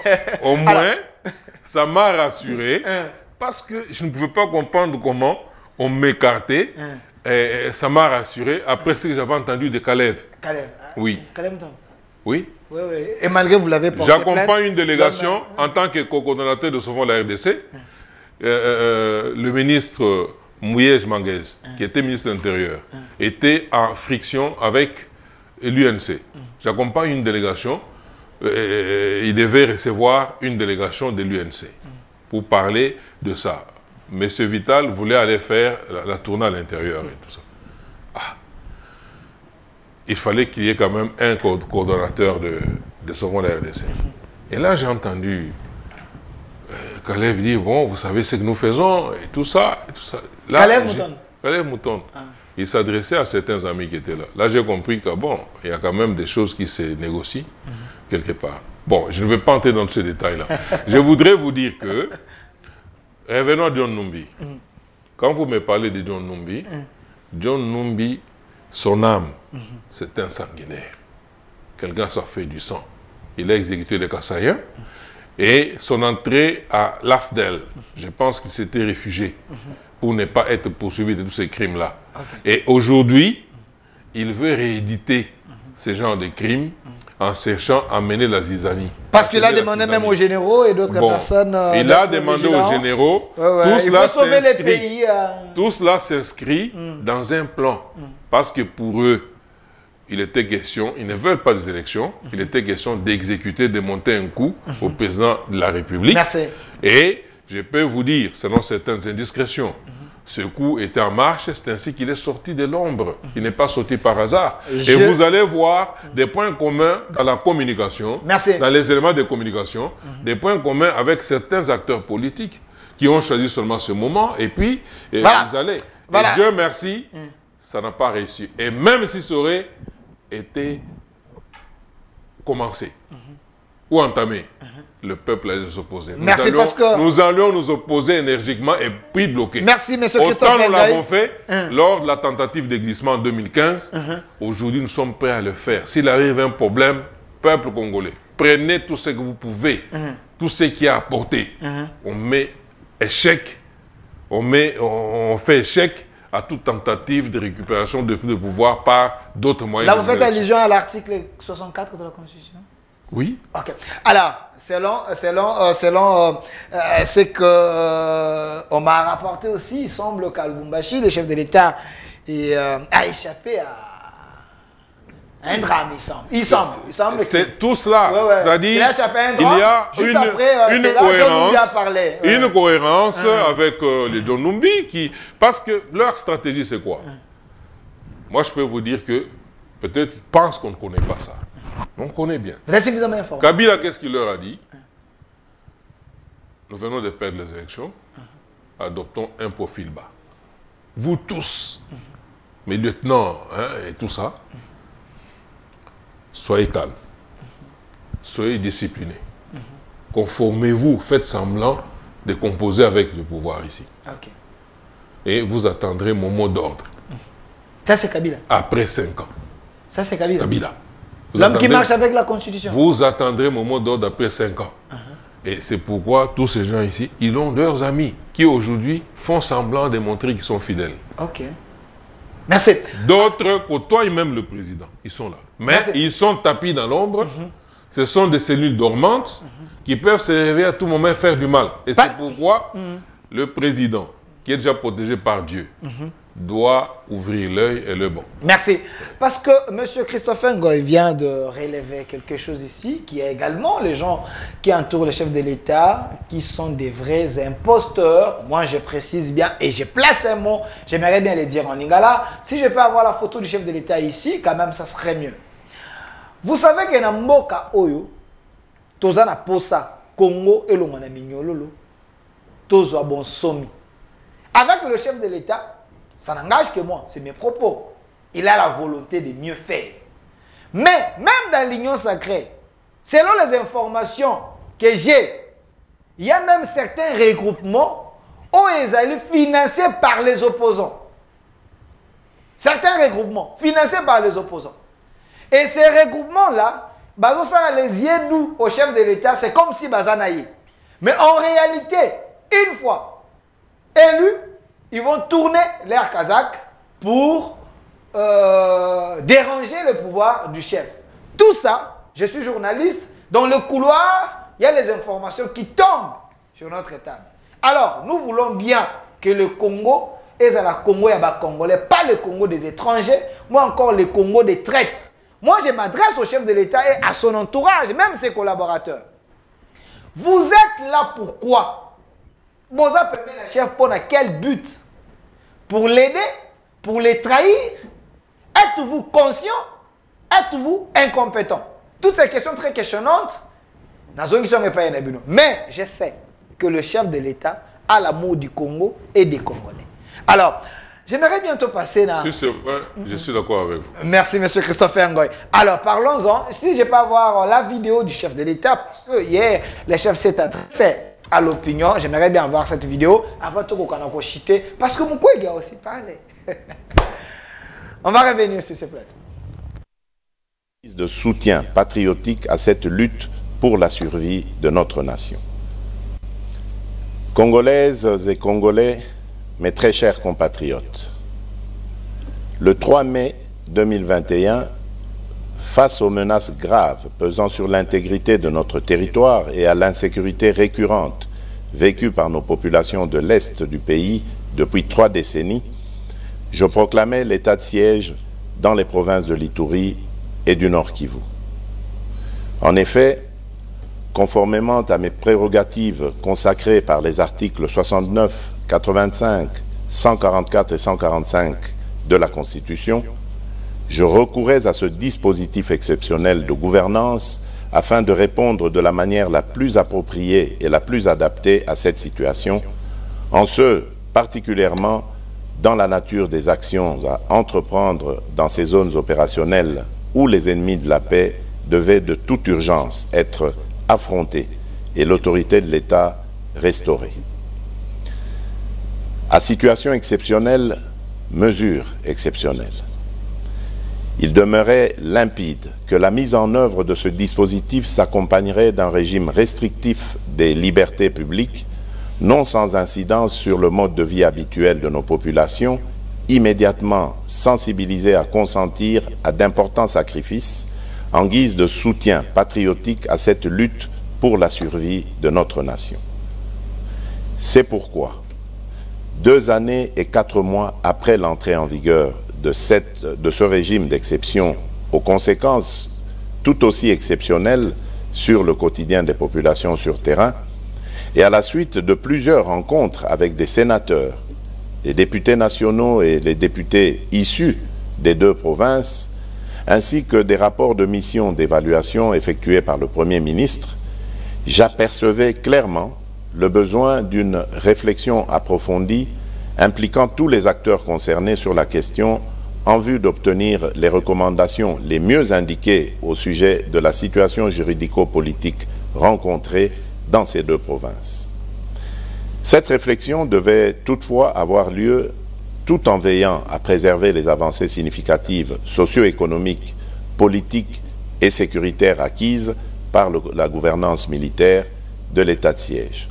au moins, ça m'a rassuré parce que je ne pouvais pas comprendre comment on m'écartait. Et ça m'a rassuré après ce que j'avais entendu de Kalev. Kalev. Oui. Kalev. Oui. Oui, oui. Et malgré vous l'avez porté j'accompagne une délégation en tant que co-coordonnateur de Sauvons la RDC. Le ministre Mouyej Manguez, qui était ministre de l'Intérieur, était en friction avec l'UNC. J'accompagne une délégation. Il devait recevoir une délégation de l'UNC pour parler de ça. Monsieur Vital voulait aller faire la tournée à l'intérieur et tout ça. Il fallait qu'il y ait quand même un coordonnateur de Sauvons la RDC. Et là, j'ai entendu Kalev dire, bon, vous savez ce que nous faisons, et tout ça. Et tout ça. Là, Kalev Mouton. Il s'adressait à certains amis qui étaient là. Là, j'ai compris que, bon, il y a quand même des choses qui se négocient, quelque part. Bon, je ne vais pas entrer dans tous ces détails-là. Je voudrais vous dire que, revenons à John Numbi. Quand vous me parlez de John Numbi, son âme, c'est un sanguinaire. Quelqu'un ça fait du sang. Il a exécuté les Kassaïens. Et son entrée à l'AFDEL, je pense qu'il s'était réfugié pour ne pas être poursuivi de tous ces crimes-là. Et aujourd'hui, il veut rééditer ce genre de crimes en cherchant à mener la zizanie. Parce qu'il a demandé même aux généraux et d'autres personnes... il a demandé aux généraux. Tout cela s'inscrit dans un plan. Parce que pour eux, il était question, ils ne veulent pas des élections, il était question d'exécuter, de monter un coup au président de la République. Merci. Et je peux vous dire, selon certaines indiscrétions, ce coup était en marche, c'est ainsi qu'il est sorti de l'ombre. Il n'est pas sorti par hasard. Et vous allez voir des points communs dans la communication, dans les éléments de communication, des points communs avec certains acteurs politiques qui ont choisi seulement ce moment, et puis ils allaient. Et Dieu merci, ça n'a pas réussi. Et même si ça aurait été commencé ou entamé, le peuple allait s'opposer. Nous allions nous opposer énergiquement et puis bloquer. Merci, M. Christophe. Autant nous l'avons fait lors de la tentative de glissement en 2015. Aujourd'hui, nous sommes prêts à le faire. S'il arrive un problème, peuple congolais, prenez tout ce que vous pouvez, tout ce qui a apporté. On met échec, on fait échec à toute tentative de récupération de pouvoir par d'autres moyens. Là, vous faites allusion à l'article 64 de la Constitution? Oui. Ok. Alors, selon ce que on m'a rapporté aussi, il semble qu'Al-Bumbashi, le chef de l'État, a échappé à un drame, il semble. C'est tout cela. C'est-à-dire il y a une cohérence avec les John Numbi qui... Parce que leur stratégie, c'est quoi? Moi, je peux vous dire que peut-être ils pensent qu'on ne connaît pas ça. On connaît bien. Vous êtes suffisamment informé. Kabila, qu'est-ce qu'il leur a dit? Nous venons de perdre les élections. Adoptons un profil bas. vous tous, mes lieutenants et tout ça, soyez calmes, soyez disciplinés, conformez-vous, faites semblant de composer avec le pouvoir ici. Ok. Et vous attendrez mon mot d'ordre. Ça, c'est Kabila. Après 5 ans. Ça, c'est Kabila. Kabila. L'homme qui marche avec la Constitution. Vous attendrez mon mot d'ordre après 5 ans. Et c'est pourquoi tous ces gens ici, ils ont leurs amis qui aujourd'hui font semblant de montrer qu'ils sont fidèles. Ok. Merci. D'autres côtoient même le président. Ils sont là. Mais Merci. ils sont tapis dans l'ombre. Ce sont des cellules dormantes qui peuvent se réveiller à tout moment et faire du mal. Et c'est pourquoi le président, qui est déjà protégé par Dieu, doit ouvrir l'œil et le bon. Merci. Parce que M. Christopher Ngoy vient de relever quelque chose ici, qui est également les gens qui entourent le chef de l'État, qui sont des vrais imposteurs. Moi, je précise bien et je place un mot, j'aimerais bien le dire en lingala. Si je peux avoir la photo du chef de l'État ici, quand même, ça serait mieux. Vous savez que dans Mboka Oyo, toza na posa, Congo et le Mignololo, toza bon somi. Avec le chef de l'État, ça n'engage que moi, c'est mes propos. Il a la volonté de mieux faire. Mais, même dans l'union sacrée, selon les informations que j'ai, il y a même certains regroupements où ils allaient financés par les opposants. Certains regroupements financés par les opposants. Et ces regroupements-là, les yeux doux au chef de l'État, c'est comme si Bazanaï. Mais en réalité, une fois élus, ils vont tourner l'air kazakh pour déranger le pouvoir du chef. Tout ça, je suis journaliste, dans le couloir, il y a les informations qui tombent sur notre table. Alors, nous voulons bien que le Congo, et la Congo et Congolais, pas le Congo des étrangers, moi encore le Congo des traîtres. Moi, je m'adresse au chef de l'État et à son entourage, même ses collaborateurs. Vous êtes là pourquoi? Boza permet la chef pour quel but? Pour l'aider? Pour les trahir? Êtes-vous conscient? Êtes-vous incompétent? Toutes ces questions très questionnantes, mais je sais que le chef de l'État a l'amour du Congo et des Congolais. Alors, j'aimerais bientôt passer là. Sur ce point, je suis d'accord avec vous. Merci, M. Christopher Ngoy. Alors, parlons-en. Si je peux avoir la vidéo du chef de l'État, parce que hier, le chef s'est adressé à l'opinion. J'aimerais bien voir cette vidéo avant tout qu'on chité. Parce que mon collègue a aussi parlé. On va revenir sur ce plateau. De soutien patriotique à cette lutte pour la survie de notre nation. Congolaises et Congolais, mes très chers compatriotes, le 3 mai 2021, face aux menaces graves pesant sur l'intégrité de notre territoire et à l'insécurité récurrente vécue par nos populations de l'Est du pays depuis 3 décennies, je proclamais l'état de siège dans les provinces de l'Ituri et du Nord Kivu. En effet, conformément à mes prérogatives consacrées par les articles 69, 85, 144 et 145 de la Constitution, je recourais à ce dispositif exceptionnel de gouvernance afin de répondre de la manière la plus appropriée et la plus adaptée à cette situation, en ce particulièrement dans la nature des actions à entreprendre dans ces zones opérationnelles où les ennemis de la paix devaient de toute urgence être affrontés et l'autorité de l'État restaurée. À situation exceptionnelle, mesure exceptionnelle. Il demeurait limpide que la mise en œuvre de ce dispositif s'accompagnerait d'un régime restrictif des libertés publiques, non sans incidence sur le mode de vie habituel de nos populations, immédiatement sensibilisées à consentir à d'importants sacrifices en guise de soutien patriotique à cette lutte pour la survie de notre nation. C'est pourquoi, 2 années et 4 mois après l'entrée en vigueur de ce régime d'exception, aux conséquences tout aussi exceptionnelles sur le quotidien des populations sur terrain, et à la suite de plusieurs rencontres avec des sénateurs, les députés nationaux et les députés issus des 2 provinces, ainsi que des rapports de mission d'évaluation effectués par le Premier ministre, j'apercevais clairement le besoin d'une réflexion approfondie impliquant tous les acteurs concernés sur la question en vue d'obtenir les recommandations les mieux indiquées au sujet de la situation juridico-politique rencontrée dans ces deux provinces. Cette réflexion devait toutefois avoir lieu tout en veillant à préserver les avancées significatives socio-économiques, politiques et sécuritaires acquises par la gouvernance militaire de l'état de siège.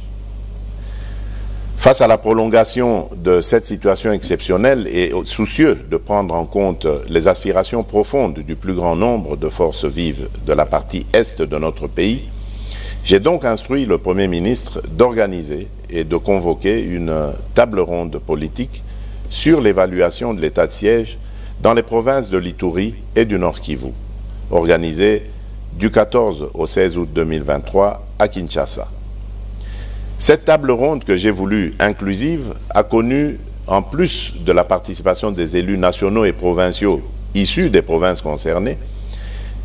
Face à la prolongation de cette situation exceptionnelle et soucieux de prendre en compte les aspirations profondes du plus grand nombre de forces vives de la partie est de notre pays, j'ai donc instruit le Premier ministre d'organiser et de convoquer une table ronde politique sur l'évaluation de l'état de siège dans les provinces de l'Ituri et du Nord Kivu, organisée du 14 au 16 août 2023 à Kinshasa. Cette table ronde que j'ai voulu inclusive a connu, en plus de la participation des élus nationaux et provinciaux issus des provinces concernées,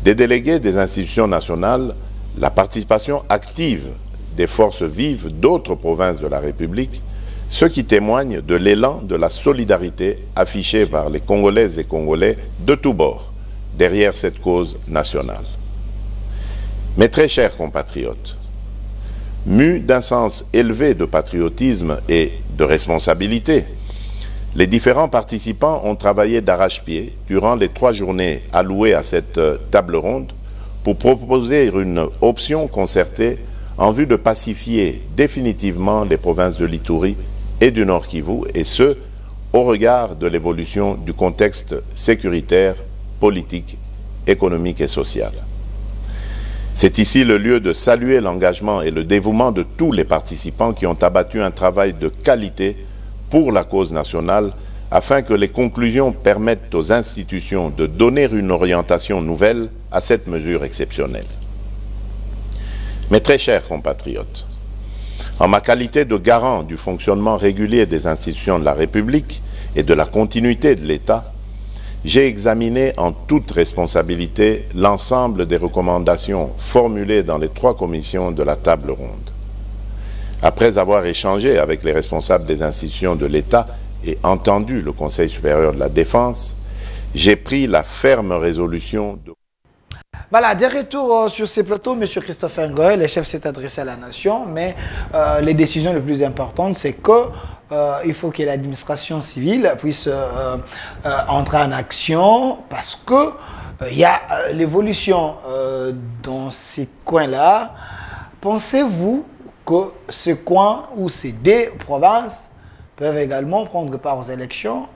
des délégués des institutions nationales, la participation active des forces vives d'autres provinces de la République, ce qui témoigne de l'élan de la solidarité affichée par les Congolaises et Congolais de tous bords derrière cette cause nationale. Mes très chers compatriotes, mus d'un sens élevé de patriotisme et de responsabilité, les différents participants ont travaillé d'arrache-pied durant les 3 journées allouées à cette table ronde pour proposer une option concertée en vue de pacifier définitivement les provinces de l'Ituri et du Nord Kivu, et ce, au regard de l'évolution du contexte sécuritaire, politique, économique et social. C'est ici le lieu de saluer l'engagement et le dévouement de tous les participants qui ont abattu un travail de qualité pour la cause nationale afin que les conclusions permettent aux institutions de donner une orientation nouvelle à cette mesure exceptionnelle. Mes très chers compatriotes, en ma qualité de garant du fonctionnement régulier des institutions de la République et de la continuité de l'État, j'ai examiné en toute responsabilité l'ensemble des recommandations formulées dans les 3 commissions de la table ronde. Après avoir échangé avec les responsables des institutions de l'État et entendu le Conseil supérieur de la Défense, j'ai pris la ferme résolution de... Voilà, des retours sur ces plateaux, M. Christopher Ngoy, le chef s'est adressé à la nation, mais les décisions les plus importantes, c'est que il faut que l'administration civile puisse entrer en action parce que il y a l'évolution dans ces coins-là. Pensez-vous que ce coin ou ces 2 provinces peuvent également prendre part aux élections?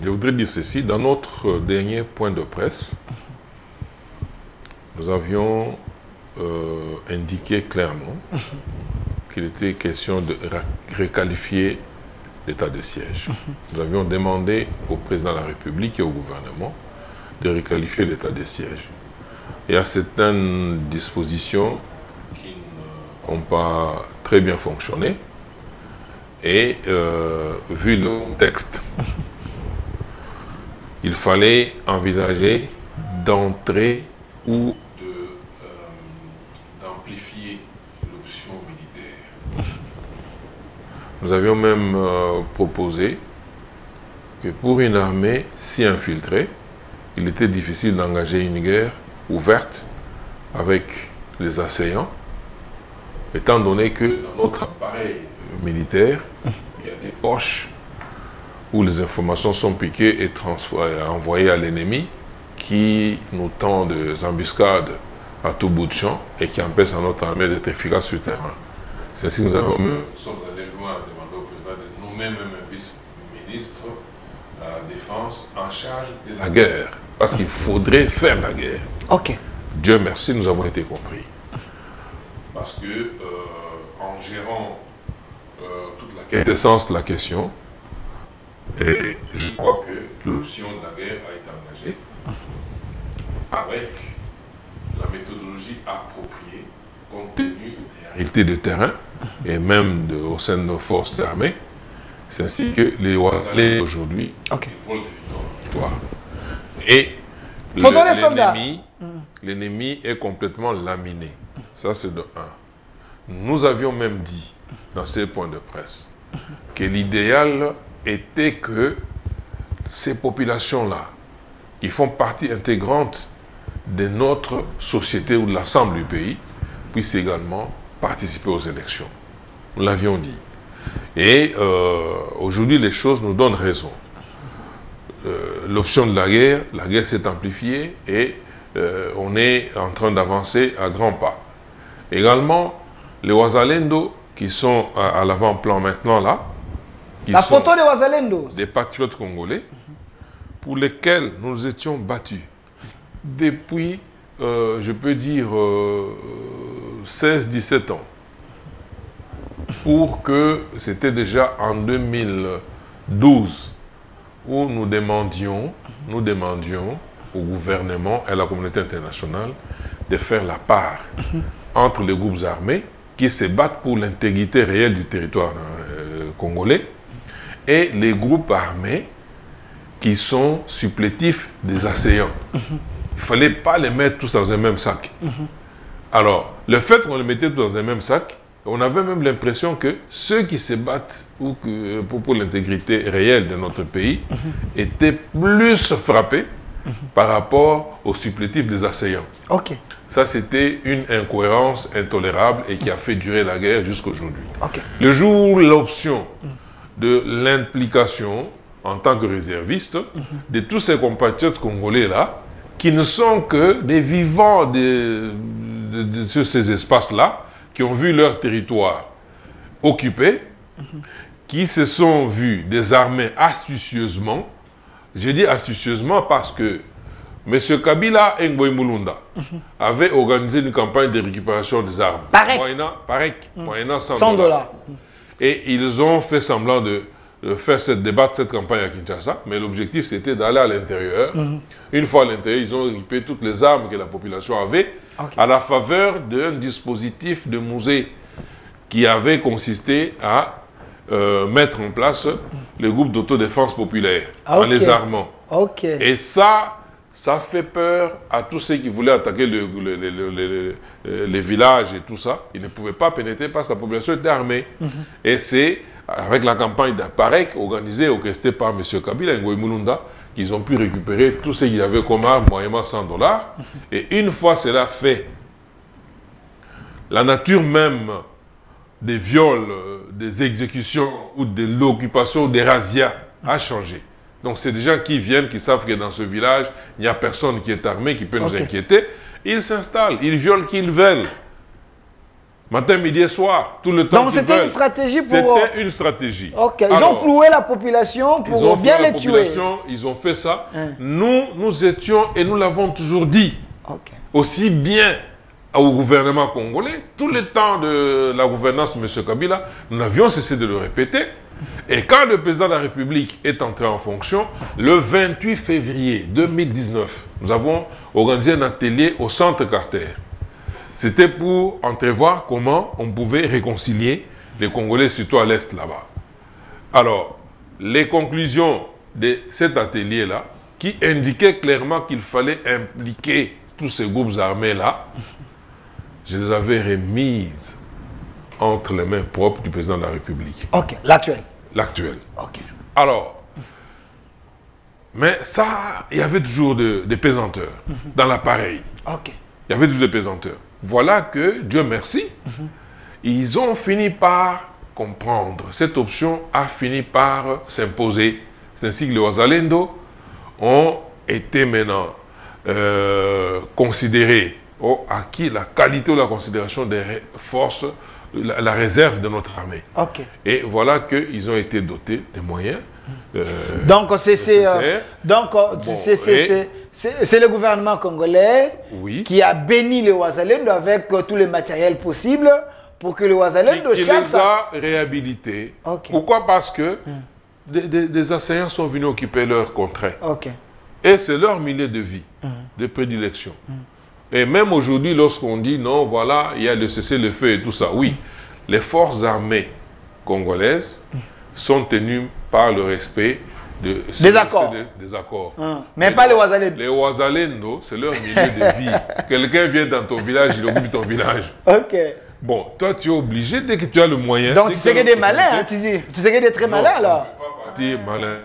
Je voudrais dire ceci, dans notre dernier point de presse, nous avions indiqué clairement qu'il était question de requalifier l'état de siège. Nous avions demandé au président de la République et au gouvernement de requalifier l'état de siège. Il y a certaines dispositions qui n'ont pas très bien fonctionné et vu le contexte, il fallait envisager d'entrer ou d'amplifier l'option militaire. Nous avions même proposé que pour une armée si infiltrée, il était difficile d'engager une guerre ouverte avec les assaillants, étant donné que dans notre appareil militaire, il y a des poches où les informations sont piquées et envoyées à l'ennemi qui nous tend des embuscades à tout bout de champ et qui empêchent à notre armée d'être efficace sur le terrain. C'est ainsi que nous sommes allés loin à demander au président de nommer même un vice-ministre à la Défense en charge de la guerre. Parce qu'il faudrait faire la guerre. Ok. Dieu merci, nous avons été compris. Parce que en gérant toute la quintessence de la question, et je crois que l'option de la guerre a été engagée avec la méthodologie appropriée, compte tenu des réalités de terrain et même au sein de nos forces armées. C'est ainsi que les Ouazalais aujourd'hui volent des victoires. Et l'ennemi est complètement laminé. Ça, c'est de 1. nous avions même dit dans ces points de presse que l'idéal était que ces populations-là, qui font partie intégrante de notre société ou de l'ensemble du pays, puissent également participer aux élections. Nous l'avions dit. Et aujourd'hui, les choses nous donnent raison. L'option de la guerre s'est amplifiée et on est en train d'avancer à grands pas. Également, les Wazalendo qui sont à l'avant-plan maintenant là, qui la sont photo des Wazalendo, des patriotes congolais, pour lesquels nous nous étions battus depuis, je peux dire, 16-17 ans. Pour que c'était déjà en 2012 où nous demandions au gouvernement et à la communauté internationale de faire la part entre les groupes armés qui se battent pour l'intégrité réelle du territoire congolais et les groupes armés qui sont supplétifs des assaillants. Il ne fallait pas les mettre tous dans un même sac. Alors, le fait qu'on les mettait tous dans un même sac, on avait même l'impression que ceux qui se battent pour l'intégrité réelle de notre pays étaient plus frappés par rapport aux supplétifs des assaillants. Ok. Ça, c'était une incohérence intolérable et qui a fait durer la guerre jusqu'aujourd'hui. Ok. Le jour où l'option de l'implication en tant que réserviste de tous ces compatriotes congolais-là, qui ne sont que des vivants sur ces espaces-là, qui ont vu leur territoire occupé, qui se sont vus désarmés astucieusement. J'ai dit astucieusement parce que M. Kabila Ngboy Mulunda avait organisé une campagne de récupération des armes. Moyennant 100 $. Et ils ont fait semblant de faire débattre cette campagne à Kinshasa, mais l'objectif c'était d'aller à l'intérieur. Une fois à l'intérieur, ils ont équipé toutes les armes que la population avait à la faveur d'un dispositif de musée qui avait consisté à mettre en place les groupes d'autodéfense populaire en les armant. Et ça fait peur à tous ceux qui voulaient attaquer les villages et tout ça. Ils ne pouvaient pas pénétrer parce que la population était armée. Et c'est avec la campagne d'Aparek organisée, orchestrée par M. Kabila Ngboy Mulunda, qu'ils ont pu récupérer tout ce qu'il y avait comme armes, moyennement 100 $. Et une fois cela fait, la nature même des viols, des exécutions ou de l'occupation, des razzias a changé. Donc c'est des gens qui viennent, qui savent que dans ce village, il n'y a personne qui est armé, qui peut nous inquiéter. Ils s'installent, ils violent qui ils veulent. Matin, midi et soir, tout le temps. Donc c'était une stratégie pour... C'était une stratégie. Ils ont floué la population pour bien les tuer. Ils ont fait ça. Nous étions, et nous l'avons toujours dit, aussi bien au gouvernement congolais, tout le temps de la gouvernance de M. Kabila, nous n'avions cessé de le répéter. Et quand le président de la République est entré en fonction, le 28 février 2019, nous avons organisé un atelier au Centre Carter. C'était pour entrevoir comment on pouvait réconcilier les Congolais, surtout à l'Est là-bas. Alors, les conclusions de cet atelier-là, qui indiquaient clairement qu'il fallait impliquer tous ces groupes armés-là, je les avais remises entre les mains propres du président de la République. L'actuel. L'actuel. Alors, mais ça, il y avait toujours des pesanteurs dans l'appareil. Il y avait toujours des pesanteurs. Voilà que, Dieu merci, ils ont fini par comprendre. Cette option a fini par s'imposer. C'est ainsi que les Wazalendo ont été maintenant considérés, acquis la qualité ou la considération des forces, la réserve de notre armée. Et voilà qu'ils ont été dotés des moyens. Donc c'est le gouvernement congolais qui a béni les Wazalendo avec tous les matériels possibles pour que les Wazalendo chassent. Qui les a réhabilités. Pourquoi? Parce que des assaillants sont venus occuper leur contrée. Et c'est leur milieu de vie, de prédilection. Et même aujourd'hui, lorsqu'on dit non, voilà, il y a le cessez-le-feu et tout ça, oui, les forces armées congolaises sont tenues par le respect des accords. Mais pas les Wazalendo. Les Wazalendo, c'est leur milieu de vie. Quelqu'un vient dans ton village, il occupe ton village. Bon, toi, tu es obligé, dès que tu as le moyen... Donc, tu sais qu'il y a des malins, hein, tu sais qu'il y a des très malins, alors. Malin.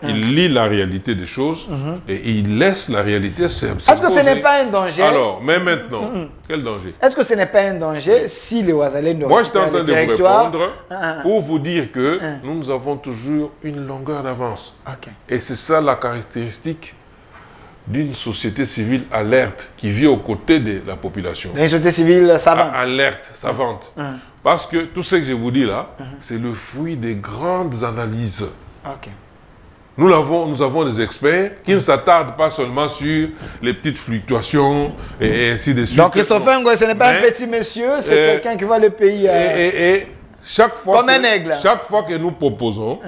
Il lit la réalité des choses et il laisse la réalité s'imposer. Est-ce que ce n'est pas un danger? Alors, mais maintenant, quel danger? Est-ce que ce n'est pas un danger si les Ouazalais ne Moi, j'étais en train de vous répondre pour pour vous dire que nous avons toujours une longueur d'avance. Et c'est ça la caractéristique d'une société civile alerte qui vit aux côtés de la population. Une société civile savante. Alerte, savante. Parce que tout ce que je vous dis là, c'est le fruit des grandes analyses. Nous avons des experts qui ne s'attardent pas seulement sur les petites fluctuations et ainsi de suite. Donc Christopher Ngoy, ce n'est pas un petit monsieur, c'est quelqu'un qui voit le pays... Et chaque fois comme un aigle. Chaque fois que nous proposons,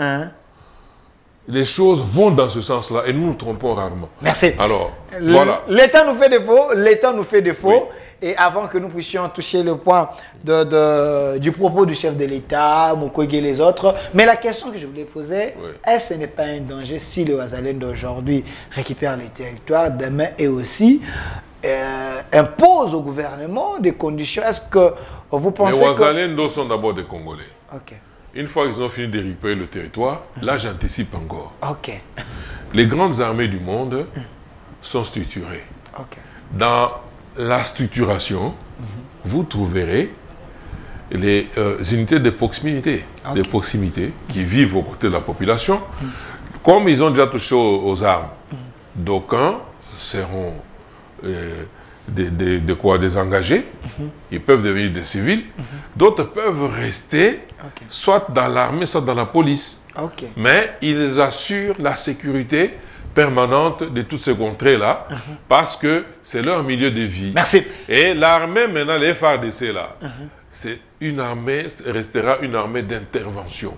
les choses vont dans ce sens-là et nous nous trompons rarement. Merci. Alors, voilà. L'État nous fait défaut, l'État nous fait défaut. Oui. Et avant que nous puissions toucher le point du propos du chef de l'État, Mukwege et les autres, mais la question que je voulais poser, est-ce que ce n'est pas un danger si le Ouazalène d'aujourd'hui récupère les territoires demain et aussi impose au gouvernement des conditions? Est-ce que vous pensez que... Les Ouazalènes sont d'abord des Congolais. Une fois qu'ils ont fini de récupérer le territoire, là j'anticipe encore. Les grandes armées du monde sont structurées. Dans la structuration, vous trouverez les unités de proximité, qui vivent aux côtés de la population. Comme ils ont déjà touché aux armes, d'aucuns seront des engagés, ils peuvent devenir des civils, d'autres peuvent rester soit dans l'armée, soit dans la police. Mais ils assurent la sécurité permanente de toutes ces contrées-là, parce que c'est leur milieu de vie. Merci. Et l'armée, maintenant, les FARDC, là, c'est une armée, restera une armée d'intervention.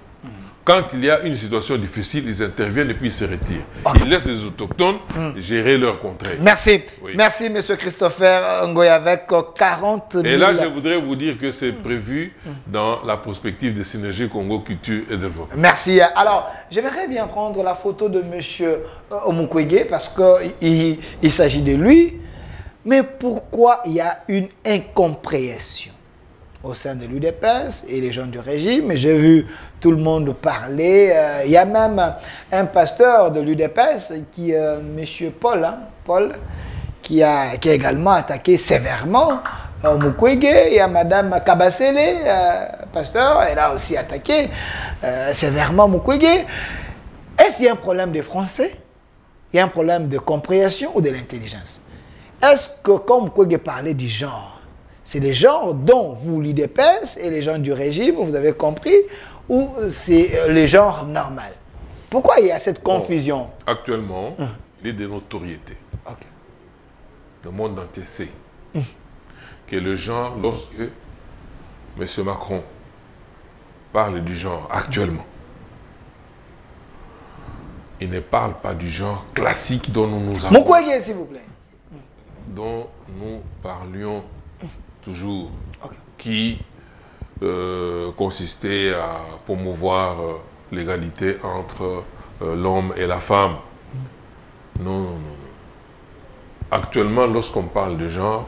Quand il y a une situation difficile, ils interviennent et puis ils se retirent. Ils laissent les autochtones gérer leurs contrées. Merci. Merci, M. Christopher Ngoy, avec 40 000... Et là, je voudrais vous dire que c'est prévu dans la prospective de synergie Congo Culture et Développement. Merci. Alors, j'aimerais bien prendre la photo de M. Mukwege parce qu'il s'agit de lui. Mais pourquoi il y a une incompréhension au sein de l'UDPS et les gens du régime? J'ai vu tout le monde parler. Il y a même un pasteur de l'UDPS, M. Paul, qui a également attaqué sévèrement Mukwege. Il y a Mme Kabasele, pasteur, elle a aussi attaqué sévèrement Mukwege. Est-ce qu'il y a un problème des Français? Il y a un problème de compréhension ou de l'intelligence? Est-ce que, quand Mukwege parlait du genre, c'est les genres dont vous, l'UDPS et les gens du régime, vous avez compris, ou c'est les genres normaux? Pourquoi il y a cette confusion? Actuellement, il est de notoriété. Le monde entier sait que le genre, lorsque M. Macron parle du genre actuellement, il ne parle pas du genre classique dont nous avons... Mukwege, s'il vous plaît. Dont nous parlions toujours, qui consistait à promouvoir l'égalité entre l'homme et la femme. Non. Actuellement, lorsqu'on parle de genre,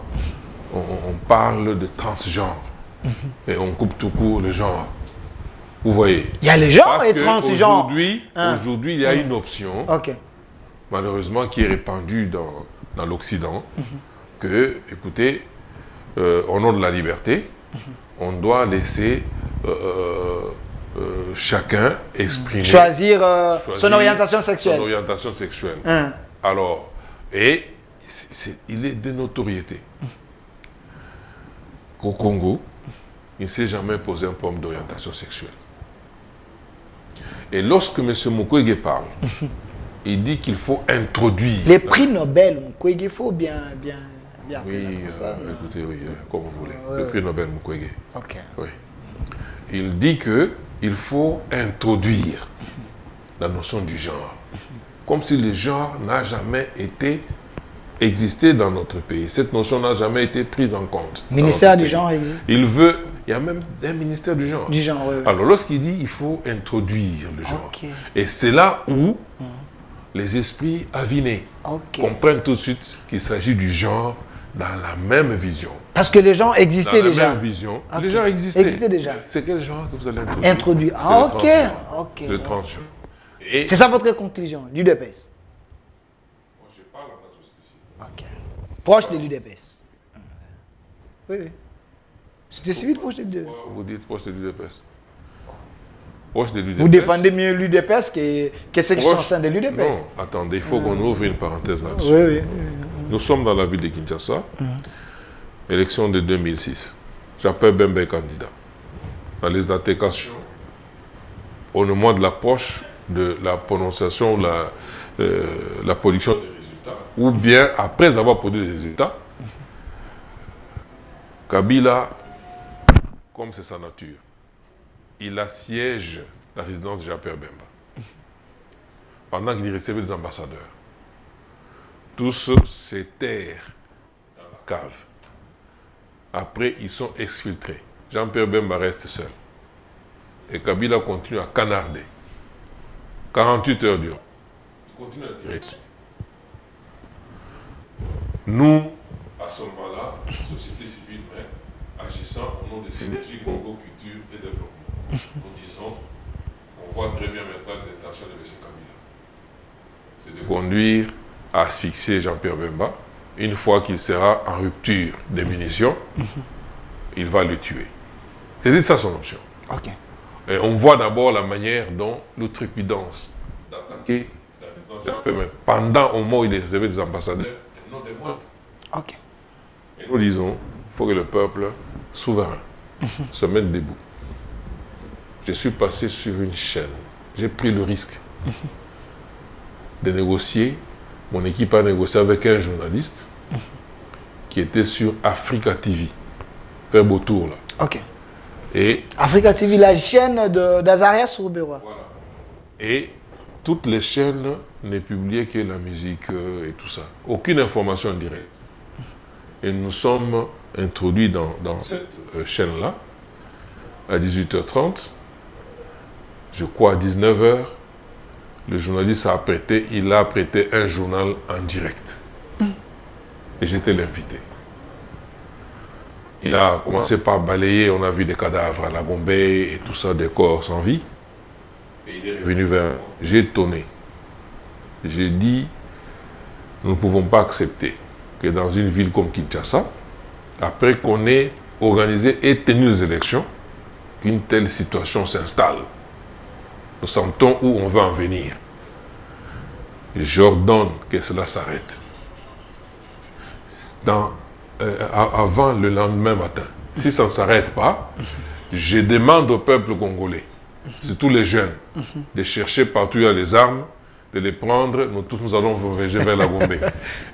on parle de transgenre. Et on coupe tout court le genre. Vous voyez? Il y a les genres et transgenres. Aujourd'hui, il y a une option, malheureusement, qui est répandue dans l'Occident, que, écoutez, au nom de la liberté, on doit laisser chacun exprimer... Choisir son orientation sexuelle. Son orientation sexuelle. Alors, et il est de notoriété qu'au Congo, il ne s'est jamais posé un problème d'orientation sexuelle. Et lorsque M. Mukwege parle, il dit qu'il faut introduire... Les prix Nobel, Mukwege, il faut bien écoutez, comme vous voulez. Le prix Nobel Mukwege. Oui. Il dit qu'il faut introduire la notion du genre. Comme si le genre n'a jamais existé dans notre pays. Cette notion n'a jamais été prise en compte. Le ministère du genre existe. Il y a même un ministère du genre. Alors, lorsqu'il dit qu'il faut introduire le genre, et c'est là où les esprits avinés comprennent tout de suite qu'il s'agit du genre dans la même vision. Parce que les gens existaient déjà. Dans la même vision. Okay. Les gens existaient. Existaient déjà. C'est quel genre que vous allez introduire? Introduire. Ah, ok. C'est le transgenre. C'est ça votre conclusion, l'UDPS? Moi, je parle en tant que spécifique. Ok. Proche de l'UDPS. Oui, oui. C'était civil proche de l'UDPS. Vous dites proche de l'UDPS. Proche de l'UDPS. Vous défendez mieux l'UDPS que ceux qui sont au sein de l'UDPS. Non, attendez, il faut qu'on ouvre une parenthèse là-dessus. Oui, oui. Nous sommes dans la ville de Kinshasa. Élection de 2006. J'appelle Bemba candidat. Dans les attestations, au moment de l'approche de la prononciation, la production des résultats, ou bien après avoir produit les résultats, Kabila, comme c'est sa nature, il assiège la résidence de Jean-Pierre Bemba. Pendant qu'il recevait des ambassadeurs. Tous s'éterrent dans la cave. Après, ils sont exfiltrés. Jean-Pierre Bemba reste seul. Et Kabila continue à canarder. 48 heures durant. Il continue à tirer dessus. Nous, à ce moment-là, société civile, agissant au nom de Synergie Congo Culture et Développement, nous disons, on voit très bien maintenant les intentions de M. Kabila. C'est de conduire à asphyxier Jean-Pierre Bemba. Une fois qu'il sera en rupture des munitions, il va le tuer. C'est ça son option. Ok. Et on voit d'abord la manière dont l'outrepidance d'attaquer la résidence Jean-Pierre Bemba pendant au moment où il est réservé des ambassadeurs et non des moindres. Ok. Et nous disons, il faut que le peuple souverain se mette debout. Je suis passé sur une chaîne. J'ai pris le risque de négocier. Mon équipe a négocié avec un journaliste qui était sur Africa TV. Faire beau tour là. Ok. Et Africa TV, la chaîne d'Azarias Rouberois. voilà. Et toutes les chaînes ne publiaient que la musique et tout ça. Aucune information directe. Et nous sommes introduits dans cette chaîne-là à 18h30. Je crois à 19h. Le journaliste a apprêté, il a apprêté un journal en direct. Et j'étais l'invité. Il a commencé par balayer, on a vu des cadavres à la Gombe et tout ça, des corps sans vie. Et il est revenu vers moi. J'ai étonné. J'ai dit, nous ne pouvons pas accepter que dans une ville comme Kinshasa, après qu'on ait organisé et tenu les élections, qu'une telle situation s'installe. Nous sentons où on va en venir. J'ordonne que cela s'arrête. Avant le lendemain matin. Si ça ne s'arrête pas, je demande au peuple congolais, surtout les jeunes, de chercher partout où il y a les armes, de les prendre. Nous tous, nous allons voyager vers la Gombe.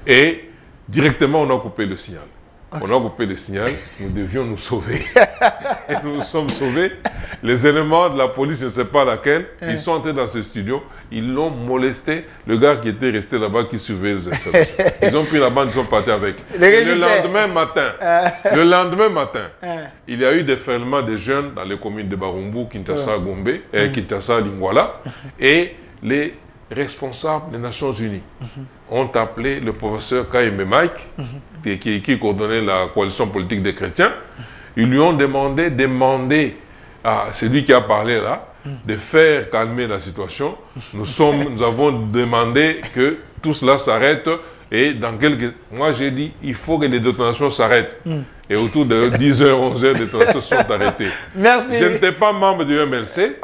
Et directement, on a coupé le signal. On a coupé le signal, nous devions nous sauver. Et nous nous sommes sauvés. Les éléments de la police, je ne sais pas laquelle, ils sont entrés dans ce studio, ils l'ont molesté, le gars qui était resté là-bas, qui surveillait les installations. Ils ont pris la bande, ils sont partis avec. Le lendemain matin, il y a eu des déferlements de jeunes dans les communes de Barumbu, Kinshasa, Gombe, Kinshasa, Lingwala, et les responsables des Nations Unies ont appelé le professeur Kaïme Mike, qui coordonnait la coalition politique des chrétiens. Ils lui ont demandé à celui qui a parlé là, de faire calmer la situation. Nous avons demandé que tout cela s'arrête. Et dans quelques... Moi, j'ai dit, il faut que les détonations s'arrêtent. Et autour de 10h, 11h, les détonations sont arrêtées. Merci. Je n'étais pas membre du MLC,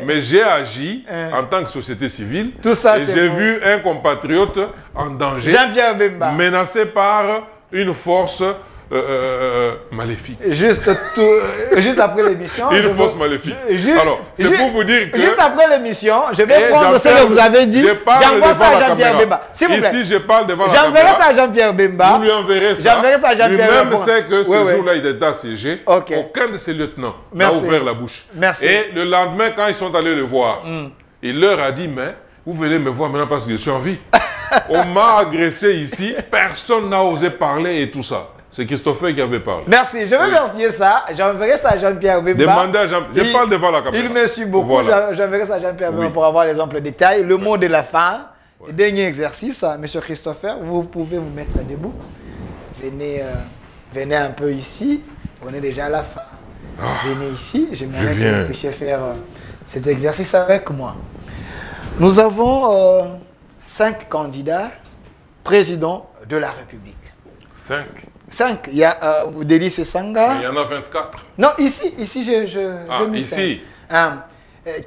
mais j'ai agi en tant que société civile. Tout ça, et j'ai vu un compatriote en danger, Jean-Pierre Bemba, menacé par une force maléfique. Juste après l'émission. Une force maléfique. Alors, c'est pour vous dire que... Juste après l'émission, je vais prendre ce que vous avez dit. J'envoie ça à Jean-Pierre Bemba. S'il vous plaît. Ici, je parle devant la caméra. J'enverrai ça à Jean-Pierre Bemba. Vous lui enverrez ça. J'enverrai ça à Jean-Pierre Bemba. Lui-même sait que ce jour-là, il était assiégé. Aucun de ses lieutenants n'a ouvert la bouche. Merci. Et le lendemain, quand ils sont allés le voir, il leur a dit, mais vous venez me voir maintenant parce que je suis en vie. On m'a agressé ici, personne n'a osé parler et tout ça. C'est Christopher qui avait parlé. Merci, je vais vérifier ça. J'enverrai ça à Jean-Pierre Bemba. Demandez à Jean-Pierre. Je parle devant la caméra. Il me suit beaucoup. Voilà. J'enverrai ça à Jean-Pierre Bemba pour avoir les amples détails. Le mot de la fin. Dernier exercice, monsieur Christopher, vous pouvez vous mettre debout. venez un peu ici. On est déjà à la fin. Venez ici. J'aimerais que vous puissiez faire cet exercice avec moi. Nous avons 5 candidats présidents de la République. 5. 5. Il y a Délice Sanga. Mais il y en a 24. Non, ici Ici.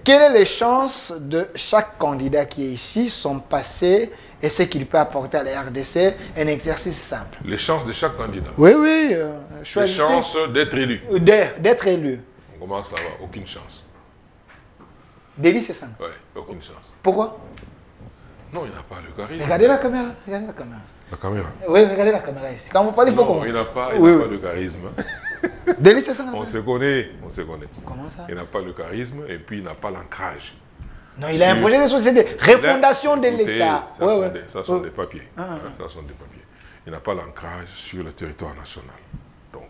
Quelles sont les chances de chaque candidat qui est ici sont passées et ce qu'il peut apporter à la RDC? Un exercice simple. Les chances de chaque candidat. Oui. Les chances d'être élu. D'être élu. On commence là-bas. Aucune chance. Délice Sanga. Oui, aucune chance. Pourquoi? Non, il n'a pas le charisme. Regardez la caméra. La caméra. Oui, regardez la caméra ici. Quand vous parlez, il faut qu'on... Non, il n'a pas le charisme. Délice Sanga. On se connaît. Comment ça? Il n'a pas le charisme et puis il n'a pas l'ancrage. Non, il a un projet de société. Refondation de l'État. Ça sont des papiers. Ça sont des papiers. Il n'a pas l'ancrage sur le territoire national. Donc...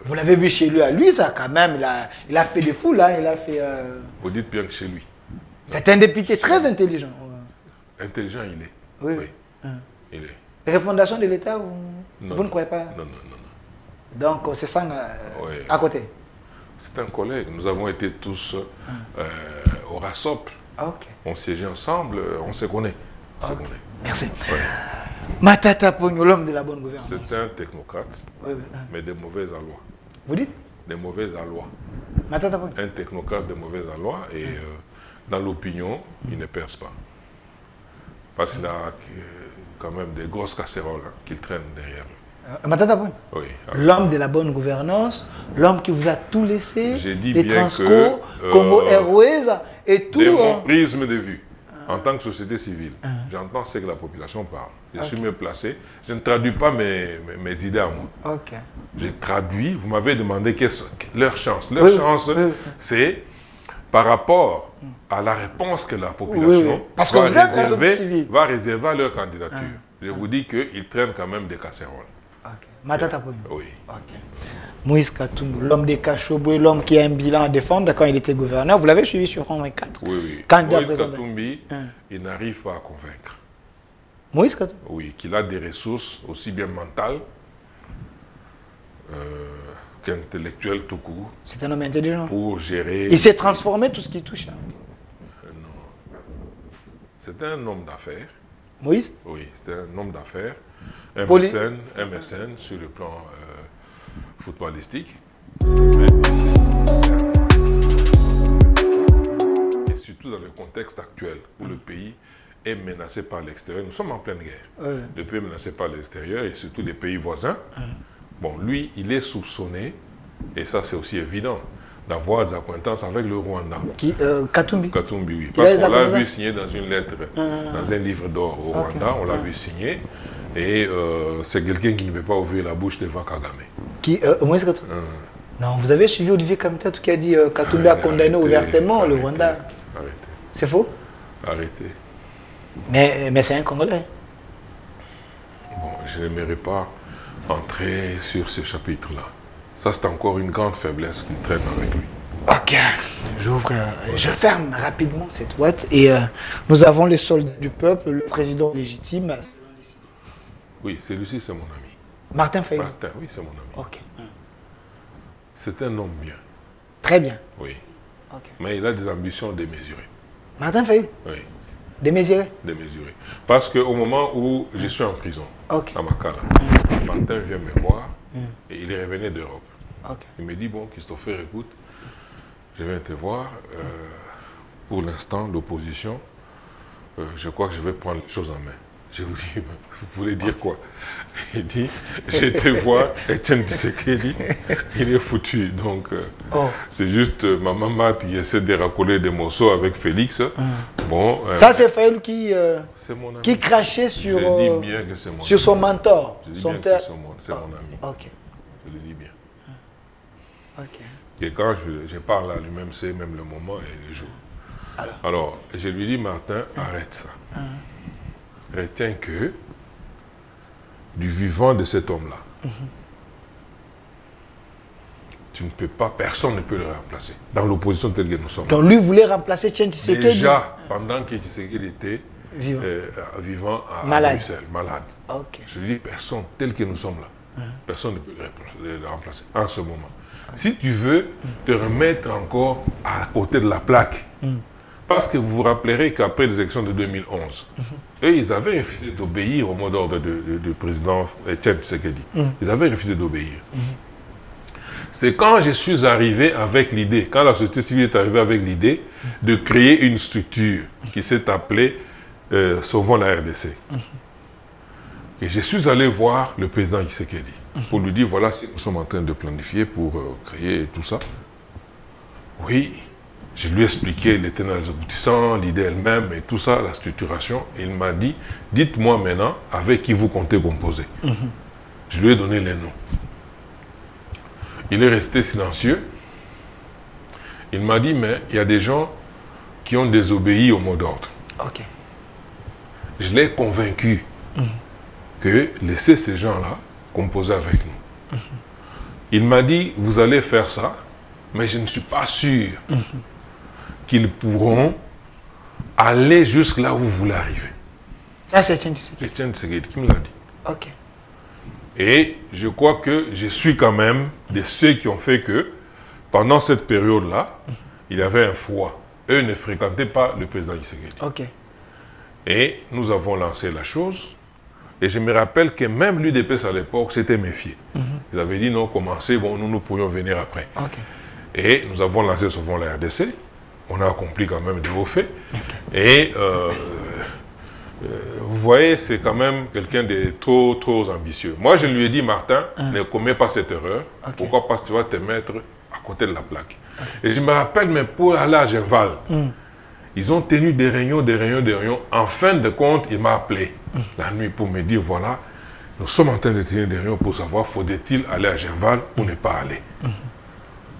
vous l'avez vu chez lui, à lui, ça quand même, il a fait des fous là, il a fait... Vous dites bien que chez lui. C'est un député très intelligent. Intelligent, il est. Oui. Il est. Refondation de l'État, Non, vous ne croyez pas? Non. Donc c'est ça à côté. C'est un collègue. Nous avons été tous au RASOP. Ok. On siégeait ensemble, on se connaît. Merci. Ouais. Matata Pogno, l'homme de la bonne gouvernance. C'est un technocrate, mais de mauvais aloi. Vous dites? De mauvais aloi. Matata Pogno. Un technocrate de mauvais aloi et dans l'opinion, il ne perce pas. Parce qu'il a quand même des grosses casséroles qu'il traîne derrière lui. Matata Pogno. Oui. L'homme de la bonne gouvernance, l'homme qui vous a tout laissé, J'ai dit les bien Transco, que, Congo Airways et tout. De mon prisme de vue, en tant que société civile, j'entends ce que la population parle. Je suis mieux placé. Je ne traduis pas mes idées à moi. Ok. Je traduis. Vous m'avez demandé leur chance. Leur chance, c'est par rapport à la réponse que la population Parce que va réserver à leur candidature. Je vous dis qu'ils traînent quand même des casséroles. Ok. Matata Pogno. Oui. Ok. Moïse Katumbi, l'homme des Kachobwe, l'homme qui a un bilan à défendre quand il était gouverneur. Vous l'avez suivi sur 24. Oui. Candidat Moïse président. Katumbi, il n'arrive pas à convaincre. Moïse Katumbi. Oui, qu'il a des ressources aussi bien mentales qu'intellectuelles tout court. C'est un homme intelligent. Pour gérer... Il s'est transformé tout ce qui touche. Non. C'est un homme d'affaires. Moïse? Oui, c'était un homme d'affaires. Un mécène sur le plan footballistique. Et surtout dans le contexte actuel où le pays est menacé par l'extérieur. Nous sommes en pleine guerre. Le pays est menacé par l'extérieur et surtout les pays voisins. Bon, lui, il est soupçonné, et ça c'est aussi évident, d'avoir des acquaintances avec le Rwanda. Katumbi? Katumbi, oui. Parce qu'on l'a vu signer dans une lettre, dans un livre d'or au Rwanda, on l'a vu signer. Et c'est quelqu'un qui ne peut pas ouvrir la bouche devant Kagame. Moïse Katumbi? Non, vous avez suivi Olivier Kamita qui a dit Katumbi a condamné ouvertement le Rwanda. Arrêtez. C'est faux? Arrêtez. Mais c'est un Congolais. Bon, je n'aimerais pas entrer sur ce chapitre-là. Ça, c'est encore une grande faiblesse qu'il traîne avec lui. Ok, je ferme rapidement cette boîte et nous avons les soldats du peuple, le président légitime. Oui, celui-ci, c'est mon ami. Martin Fayulu. Martin, oui, c'est mon ami. Ok. C'est un homme bien. Très bien. Oui. Ok. Mais il a des ambitions démesurées. Martin Fayulu? Oui. Démesurées? Démesurées. Parce qu'au moment où je suis en prison, à Makala, Martin vient me voir et il est revenu d'Europe. Il me dit, bon, Christopher, écoute, je viens te voir. Pour l'instant, l'opposition, je crois que je vais prendre les choses en main. Je vous dis, vous voulez dire quoi? Il dit, je te vois, Etienne Tshisekedi, il est foutu. Donc, c'est juste ma maman qui essaie de racoler des morceaux avec Félix. Bon, ça, c'est Fayulu qui crachait sur, sur son mentor. Je dis bien que c'est mon ami. Ok. Je le dis bien. Ok. Et quand je parle à lui-même, c'est même le moment et le jour. Alors, je lui dis, Martin, arrête ça. Retiens que du vivant de cet homme-là, tu ne peux pas, personne ne peut le remplacer dans l'opposition telle que nous sommes. Donc lui voulait remplacer Etienne Tshisekedi. Déjà, pendant que Tshisekedi était vivant à Bruxelles, malade. Okay. Je dis, personne, tel que nous sommes là, personne ne peut le remplacer en ce moment. Si tu veux te remettre encore à côté de la plaque, parce que vous vous rappellerez qu'après les élections de 2011, eux, ils avaient refusé d'obéir au mot d'ordre du président Etienne Tshisekedi. Ils avaient refusé d'obéir. C'est quand je suis arrivé avec l'idée, quand la société civile est arrivée avec l'idée de créer une structure qui s'est appelée Sauvons la RDC. Et je suis allé voir le président Tshisekedi pour lui dire, voilà ce que nous sommes en train de planifier pour créer tout ça. Oui, je lui ai expliqué les tenants et les aboutissants, l'idée elle-même et tout ça, la structuration. Et il m'a dit, dites-moi maintenant avec qui vous comptez composer. Je lui ai donné les noms. Il est resté silencieux. Il m'a dit, mais il y a des gens qui ont désobéi au mot d'ordre. Okay. Je l'ai convaincu que laissez ces gens-là composer avec nous. Il m'a dit, vous allez faire ça, mais je ne suis pas sûr qu'ils pourront aller jusque là où vous voulez arriver. Ça, c'est Etienne Tshisekedi. Etienne Tshisekedi qui me l'a dit. Ok. Et je crois que je suis quand même de ceux qui ont fait que, pendant cette période-là, il y avait un froid. Eux ne fréquentaient pas le président Tshisekedi. Ok. Et nous avons lancé la chose. Et je me rappelle que même l'UDPS à l'époque s'était méfié. Ils avaient dit non, commencez, bon, nous pourrions venir après. Ok. Et nous avons lancé souvent la RDC. On a accompli quand même de hauts faits. Et vous voyez, c'est quand même quelqu'un de trop ambitieux. Moi, je lui ai dit, Martin, ne commets pas cette erreur. Pourquoi? Parce que tu vas te mettre à côté de la plaque. Et je me rappelle, mais pour aller à Genval, ils ont tenu des réunions. En fin de compte, il m'a appelé la nuit pour me dire, voilà, nous sommes en train de tenir des réunions pour savoir, faudrait-il aller à Genval ou ne pas aller.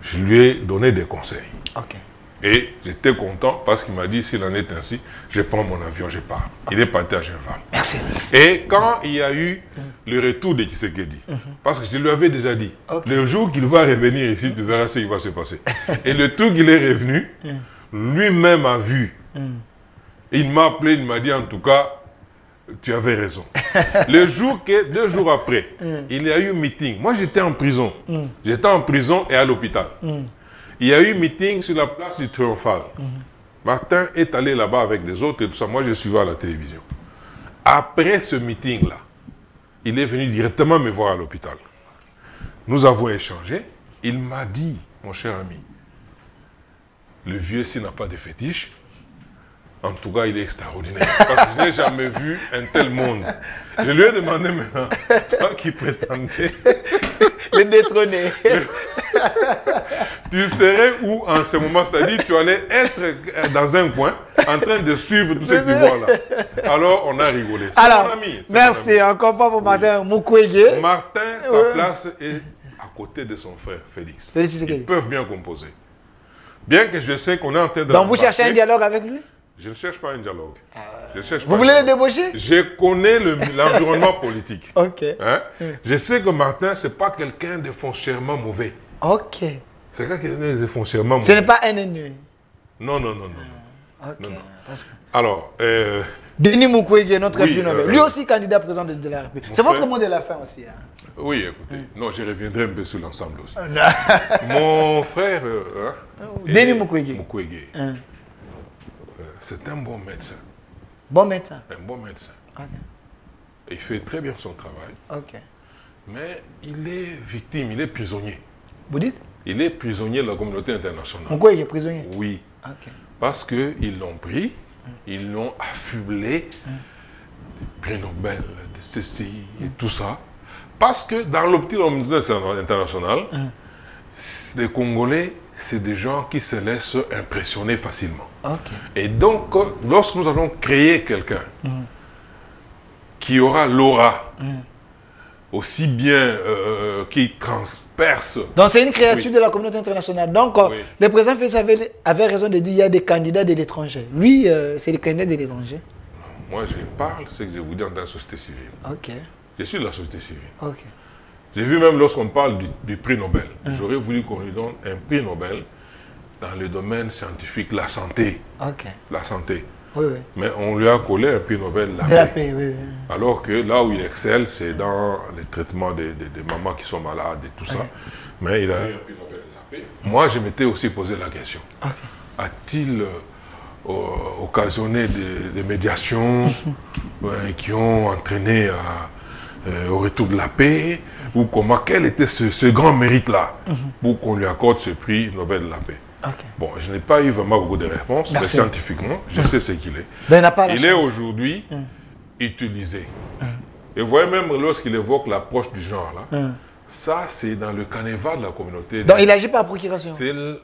Je lui ai donné des conseils. Ok. Et j'étais content parce qu'il m'a dit, s'il en est ainsi, je prends mon avion, je pars. Il est parti à Genval. Merci. Et quand il y a eu le retour de Tshisekedi, parce que je lui avais déjà dit, le jour qu'il va revenir ici, tu verras ce qui va se passer. Et le tour qu'il est revenu, lui-même a vu. Il m'a appelé, il m'a dit, en tout cas, tu avais raison. Le jour que, 2 jours après, il y a eu un meeting. Moi, j'étais en prison. J'étais en prison et à l'hôpital. Il y a eu un meeting sur la place du Triomphal. Martin est allé là-bas avec des autres et tout ça. Moi, je suivais à la télévision. Après ce meeting-là, il est venu directement me voir à l'hôpital. Nous avons échangé. Il m'a dit, mon cher ami, le vieux, s'il n'a pas de fétiche, en tout cas, il est extraordinaire. Parce que je n'ai jamais vu un tel monde. Je lui ai demandé maintenant, toi qui prétendais... Le détrôner. Tu serais où en ce moment? C'est-à-dire, tu allais être dans un coin, en train de suivre tout ce que tu vois là. Alors, on a rigolé. C'est mon ami. Merci encore pas pour Martin Mukwege. Martin, sa place est à côté de son frère Félix. Ils peuvent bien composer. Bien que je sais qu'on est en train de... Donc, vous cherchez un dialogue avec lui? Je ne cherche pas un dialogue. Vous voulez le débaucher? Je connais l'environnement politique. Ok. Hein? Je sais que Martin, ce n'est pas quelqu'un de foncièrement mauvais. Ok. C'est quelqu'un de foncièrement mauvais. Ce n'est pas un ennemi. Non. Ok. Non. Alors, Denis Mukwege, notre prix Nobel. Lui aussi candidat président de la République. C'est votre mot de la fin aussi. Hein? Oui, écoutez. Non, je reviendrai un peu sur l'ensemble aussi. Mon frère, Denis Mukwege. C'est un bon médecin. Bon médecin. Un bon médecin. Ok. Il fait très bien son travail. Ok. Mais il est victime, il est prisonnier. Vous dites? Il est prisonnier de la communauté internationale. Pourquoi il est prisonnier? Oui. Ok. Parce qu'ils l'ont pris, ils l'ont affublé, prix Nobel, de ceci et tout ça. Parce que dans l'optique de la communauté internationale, les Congolais, c'est des gens qui se laissent impressionner facilement. Okay. Et donc, lorsque nous allons créer quelqu'un qui aura l'aura, aussi bien qui transperce... Donc c'est une créature de la communauté internationale. Donc le président Félix avait raison de dire qu'il y a des candidats de l'étranger. Lui, c'est des candidats de l'étranger. Moi, je parle, c'est que je vous dis dans la société civile. Ok. Je suis de la société civile. Ok. J'ai vu même lorsqu'on parle du prix Nobel, j'aurais voulu qu'on lui donne un prix Nobel dans le domaine scientifique, la santé. Ok. La santé. Oui, oui. Mais on lui a collé un prix Nobel de la De la paix. paix, oui, oui. Alors que là où il excelle, c'est dans les traitements des mamans qui sont malades et tout ça. Mais il a eu un prix Nobel de la paix. Moi, je m'étais aussi posé la question. A-t-il occasionné des médiations qui ont entraîné au retour de la paix? Ou comment, quel était ce grand mérite-là pour qu'on lui accorde ce prix Nobel de la paix? Bon, je n'ai pas eu vraiment beaucoup de réponses, mais scientifiquement, je sais ce qu'il est. Il est aujourd'hui utilisé. Et vous voyez, même lorsqu'il évoque l'approche du genre, là, ça, c'est dans le canevas de la communauté. Donc, il n'agit pas à procuration.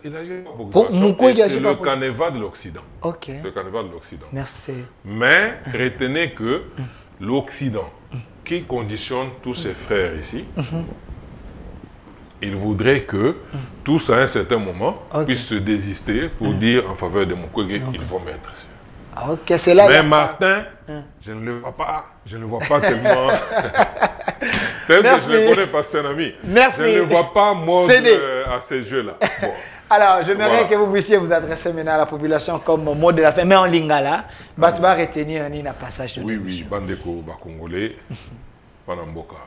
Il agit pas à procuration. C'est le canevas de l'Occident. C'est le canevas de l'Occident. Merci. Mais retenez que l'Occident, qui conditionne tous ses frères ici, il voudrait que tous, à un certain moment, puissent se désister pour dire en faveur de Mukwege, ils vont mettre sur. C'est là. Mais Martin, je ne le vois pas. Je ne le vois pas tellement. Tel que je le connais pas, c'est un ami. Merci. Je ne le vois pas mordre à ces jeux-là. Bon. Alors, j'aimerais que vous puissiez vous adresser maintenant à la population comme mot de la fin. Mais en lingala, tu vas retenir un passage. Oui, oui, Bandeko, Congolais, Panamboka.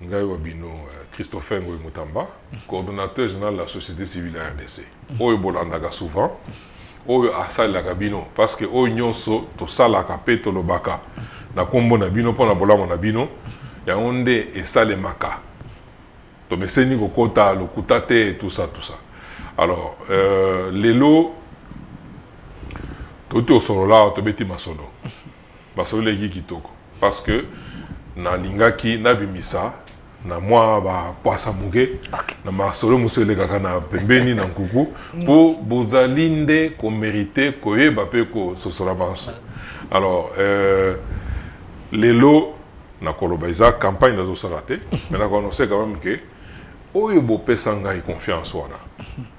Ngai Wabino, Christopher Ngoy Moutamba, coordonnateur général de la société civile à RDC. Oyo Bolandaga souvent, Oyo Asal Lagabino, parce que Oyo Nyonso, Tosala Kape Tolobaka, na Kombo Nabino, Pona Bolamo Nabino, Yaonde et Sale Maka. Tomeseni Kokota, Lokutate et tout ça, tout ça. Alors, les lots, tout au solo là, Tobeti Masolo. Masolo Legi Kitoko. Parce que, na Lingaki, na Bimisa, na moi ba poisa muge na masolo musele kaka na pembeni na nkuku pour bozalinde ko mériter ko yeba pe ko sosola banso. Alors lelo na koloba iza campagne na zo salate mais na connaissé quand même que oyo bo pesa ngai confiance wana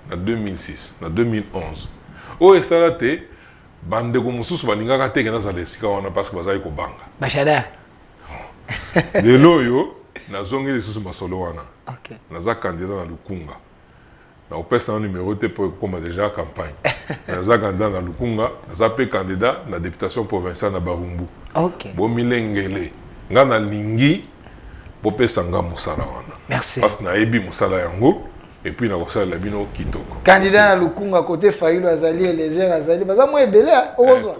na 2006 na 2011 oyo salate bande ko mususu baningaka te kana za lesika wana parce que bazali ko banga bachada lelo yo na zongi lisusu masolo wana naza candidat na Lukunga na opesa na numéro te pour comme déjà campagne naza candidat na Lukunga naza pe candidat na députation provinciale na Barumbu bo milengele nga na lingi bo pesa nga musala wana merci parce na ebi musala yango et puis na kosala la bino kitoko candidat na Lukunga côté Fayulu Azali et les airs Azali baza mo ebele ozwa.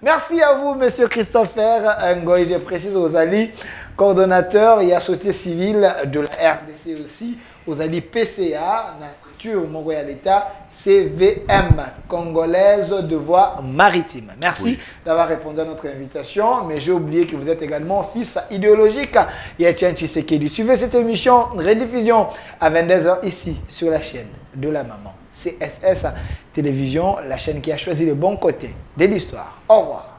Merci à vous, monsieur Christopher Ngoy. Je précise aux Ali, coordonnateur et associé civil de la RDC aussi, aux Ali PCA, la structure Mongoya l'État, CVM, Congolaise de voie maritime. Merci d'avoir répondu à notre invitation, mais j'ai oublié que vous êtes également fils idéologique Etienne Tshisekedi. Suivez cette émission, rediffusion à 22h ici sur la chaîne de la maman. CSS Télévision, la chaîne qui a choisi le bon côté de l'histoire. Au revoir.